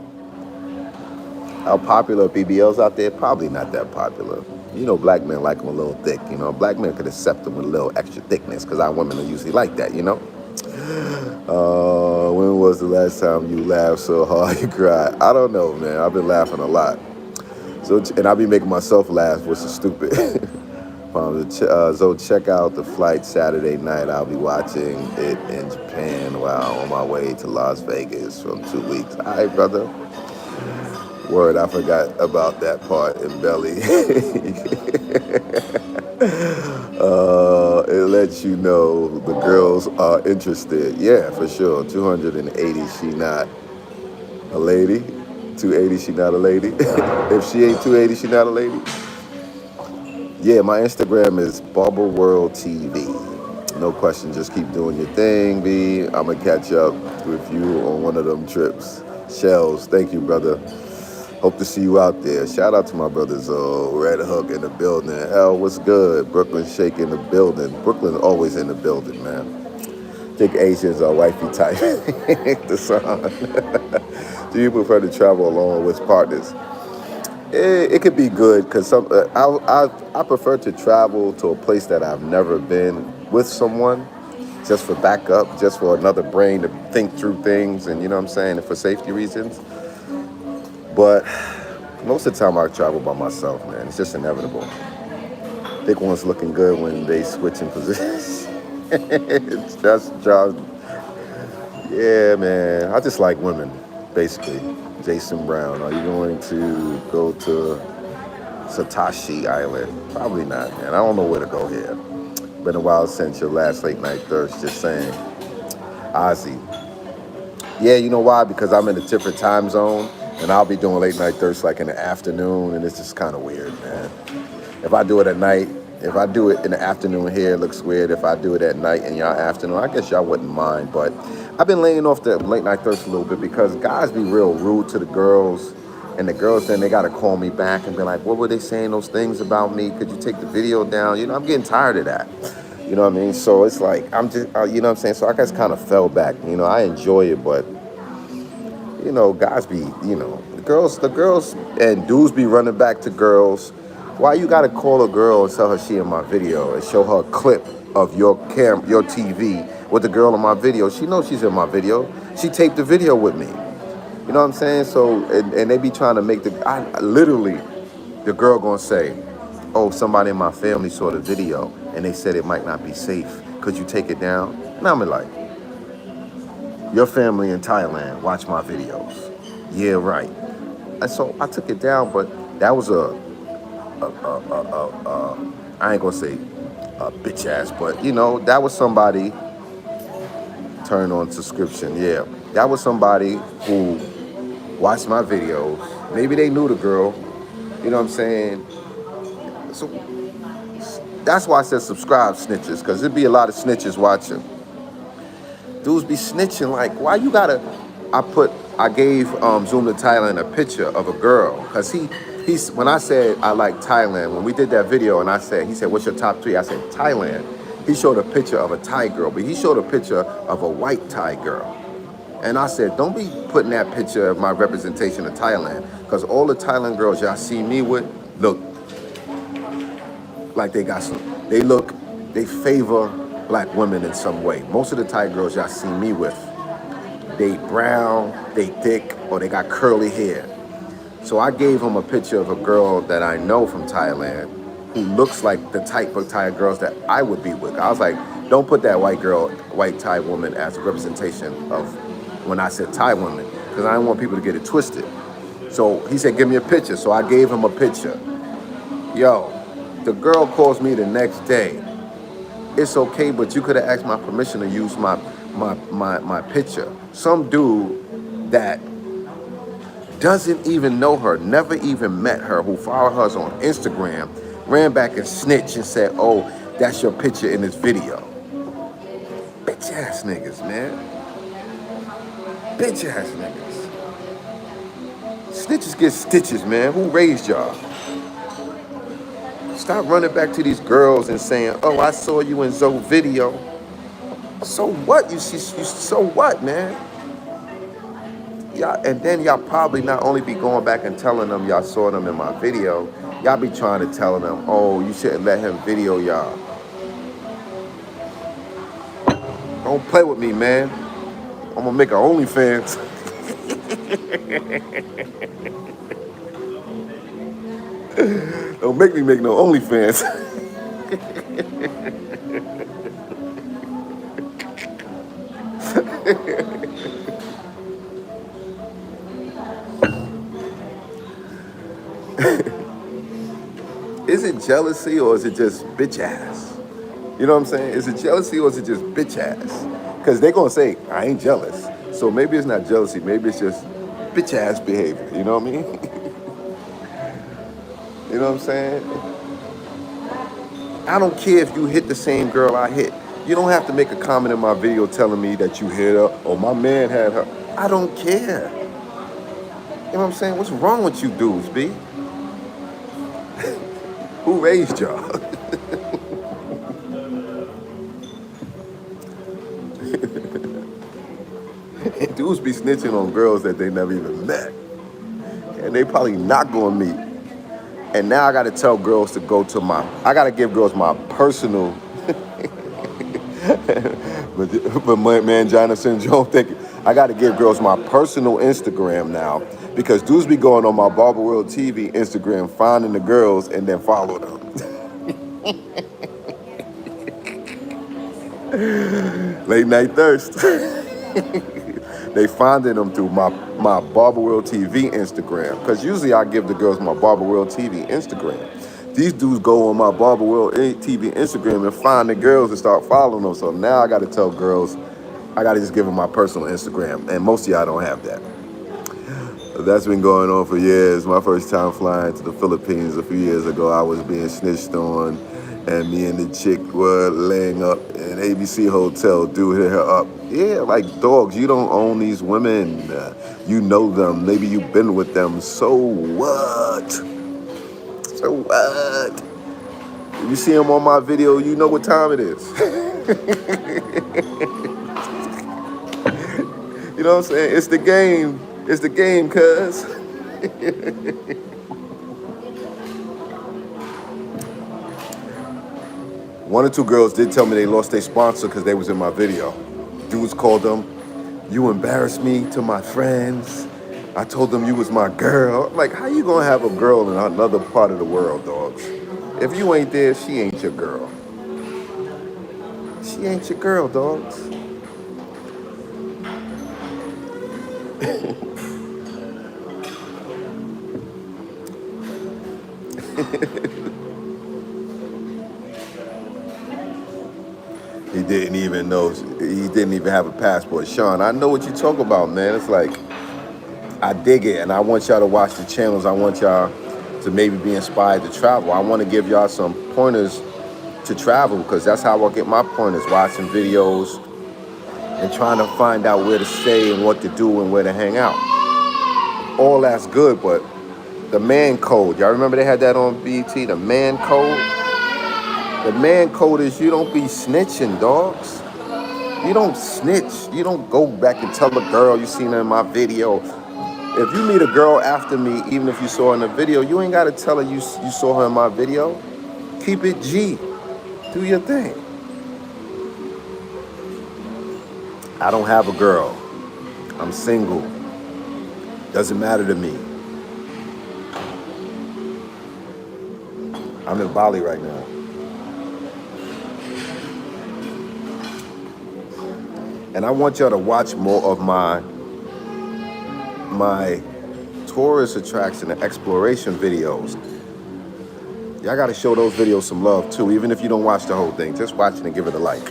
How popular BBLs out there? Probably not that popular. You know, black men like them a little thick, you know. Black men could accept them with a little extra thickness because our women are usually like that, you know. When was the last time you laughed so hard you cried? I don't know, man. I've been laughing a lot. And I be making myself laugh, which is stupid. So check out the flight Saturday night. I'll be watching it in Japan while on my way to Las Vegas from 2 weeks. All right, brother. Word, I forgot about that part in Belly. It lets you know the girls are interested. Yeah, for sure. 280, she not a lady. 280, she not a lady. If she ain't 280, she not a lady. Yeah, my Instagram is Bubble World TV. No question, just keep doing your thing, B. I'm going to catch up with you on one of them trips. Shells, thank you, brother. Hope to see you out there. Shout out to my brothers, Red Hook in the building. Hell, what's good? Brooklyn Shake in the building. Brooklyn's always in the building, man. Think Asians are wifey type. The song. Do you prefer to travel alone with partners? It could be good because I prefer to travel to a place that I've never been with someone, just for backup, just for another brain to think through things, and you know what I'm saying, and for safety reasons. But most of the time I travel by myself, man. It's just inevitable. Thick one's looking good when they switch in positions. It's just, yeah, man. I just like women, basically. Jason Brown, are you going to go to Satoshi Island? Probably not, man. I don't know where to go here. Been a while since your last late night thirst. Just saying. Ozzy. Yeah, you know why? Because I'm in a different time zone, and I'll be doing late night thirst like in the afternoon, and it's just kind of weird, man. If I do it at night, if I do it in the afternoon here, it looks weird. If I do it at night in y'all afternoon, I guess y'all wouldn't mind. But I've been laying off the late night thirst a little bit because guys be real rude to the girls, and the girls then they gotta call me back and be like, "What were they saying those things about me? Could you take the video down?" You know, I'm getting tired of that. You know what I mean? So it's like I'm just, you know what I'm saying. So I guess kind of fell back. You know, I enjoy it, but you know, guys be, you know, the girls and dudes be running back to girls. Why you gotta call a girl and tell her she in my video and show her a clip of your your TV with the girl in my video? She knows she's in my video. She taped the video with me. You know what I'm saying? So, and they be trying to make literally, the girl gonna say, "Oh, somebody in my family saw the video and they said it might not be safe. Could you take it down?" And I'm like, "Your family in Thailand watch my videos." Yeah, right. And so I took it down, but that was I ain't gonna say a bitch ass, but you know, that was somebody turn on subscription. Yeah, that was somebody who watched my videos. Maybe they knew the girl. You know what I'm saying? So that's why I said subscribe, snitches, because there'd be a lot of snitches watching. Dudes be snitching like, why you gotta? I gave Zoom to Thailand a picture of a girl, because he's when I said I like Thailand, when we did that video and he said, what's your top three? I said, Thailand. He showed a picture of a Thai girl, but he showed a picture of a white Thai girl. And I said, don't be putting that picture of my representation of Thailand, because all the Thailand girls y'all see me with look like they they favor black women in some way. Most of the Thai girls y'all see me with, they brown, they thick, or they got curly hair. So I gave him a picture of a girl that I know from Thailand who looks like the type of Thai girls that I would be with. I was like, don't put that white Thai woman as a representation of when I said Thai woman, because I don't want people to get it twisted. So he said, give me a picture. So I gave him a picture. Yo, the girl calls me the next day. It's okay, but you could have asked my permission to use my picture. Some dude that doesn't even know her, never even met her, who followed her on Instagram, ran back and snitched and said, oh, that's your picture in this video. Bitch ass niggas, man. Bitch ass niggas. Snitches get stitches, man. Who raised y'all? Stop running back to these girls and saying, oh, I saw you in Zoe video. So what? So what, man? Y'all, and then y'all probably not only be going back and telling them y'all saw them in my video, y'all be trying to tell them, oh, you shouldn't let him video y'all. Don't play with me, man. I'm gonna make an OnlyFans. Don't make me make no OnlyFans. Is it jealousy or is it just bitch ass? You know what I'm saying? Is it jealousy or is it just bitch ass? Because they're gonna say, I ain't jealous. So maybe it's not jealousy, maybe it's just bitch ass behavior, you know what I mean? You know what I'm saying? I don't care if you hit the same girl I hit. You don't have to make a comment in my video telling me that you hit her or my man had her. I don't care. You know what I'm saying? What's wrong with you dudes, B? Who raised y'all? And dudes be snitching on girls that they never even met. And they probably not gonna meet. And now I gotta tell girls to go to I gotta give girls my personal, but mangina syndrome, thank you. I gotta give girls my personal Instagram now, because dudes be going on my Barber World TV Instagram, finding the girls and then follow them. Late night thirst. They finding them through my Barber World TV Instagram. Because usually I give the girls my Barber World TV Instagram. These dudes go on my Barber World TV Instagram and find the girls and start following them. So now I got to tell girls, I got to just give them my personal Instagram. And most of y'all don't have that. That's been going on for years. My first time flying to the Philippines a few years ago, I was being snitched on, and me and the chick were laying up in an ABC hotel. Dude hit her up. Yeah, like dogs. You don't own these women. You know them. Maybe you've been with them. So what? So what? If you see them on my video, you know what time it is. You know what I'm saying? It's the game. It's the game, cuz. One or two girls did tell me they lost their sponsor because they was in my video. Dudes called them, "You embarrassed me to my friends. I told them you was my girl." I'm like, how you gonna have a girl in another part of the world, dogs? If you ain't there, she ain't your girl. She ain't your girl, dogs. He didn't even know. He didn't even have a passport. Sean, I know what you talk about, man. It's like, I dig it, and I want y'all to watch the channels. I want y'all to maybe be inspired to travel. I want to give y'all some pointers to travel, because that's how I get my pointers, watching videos and trying to find out where to stay and what to do and where to hang out. All that's good, but the man code, y'all remember they had that on BET, the man code? The man code is you don't be snitching, dogs. You don't snitch. You don't go back and tell a girl you seen her in my video. If you meet a girl after me, even if you saw her in the video, you ain't got to tell her you saw her in my video. Keep it G. Do your thing. I don't have a girl. I'm single. Doesn't matter to me. I'm in Bali right now. And I want y'all to watch more of my tourist attraction and exploration videos. Y'all got to show those videos some love too, even if you don't watch the whole thing. Just watch it and give it a like.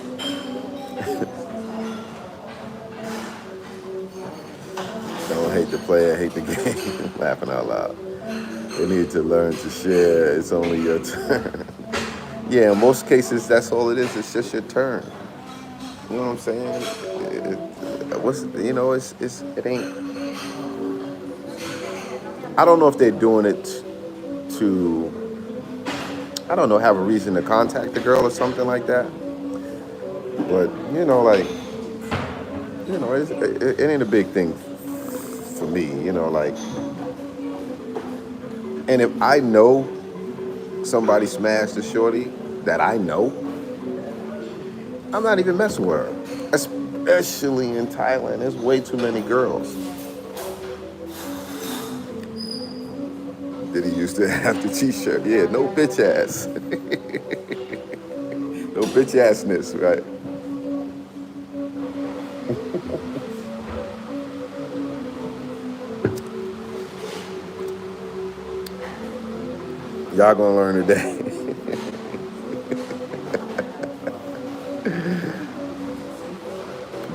Don't hate the player, hate the game. Laughing out loud. They need to learn to share. It's only your turn. Yeah, in most cases, that's all it is. It's just your turn. You know what I'm saying? It ain't. I don't know if they're doing it to, I don't know, have a reason to contact the girl or something like that. But, it ain't a big thing for me, and if I know somebody smashed a shorty that I know, I'm not even messing with her. Especially in Thailand, there's way too many girls. Did he used to have the t-shirt? Yeah, no bitch ass. No bitch assness, right? Y'all gonna learn today.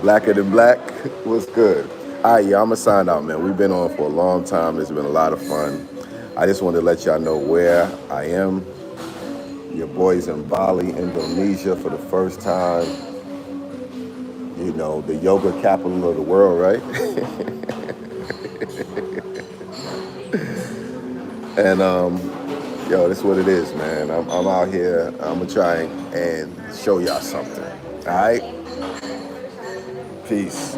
Blacker than black, what's good? All right, y'all, I'm gonna sign out, man. We've been on for a long time. It's been a lot of fun. I just wanted to let y'all know where I am. Your boy's in Bali, Indonesia for the first time. The yoga capital of the world, right? And this is what it is, man. I'm out here. I'm gonna try and show y'all something. All right? Peace.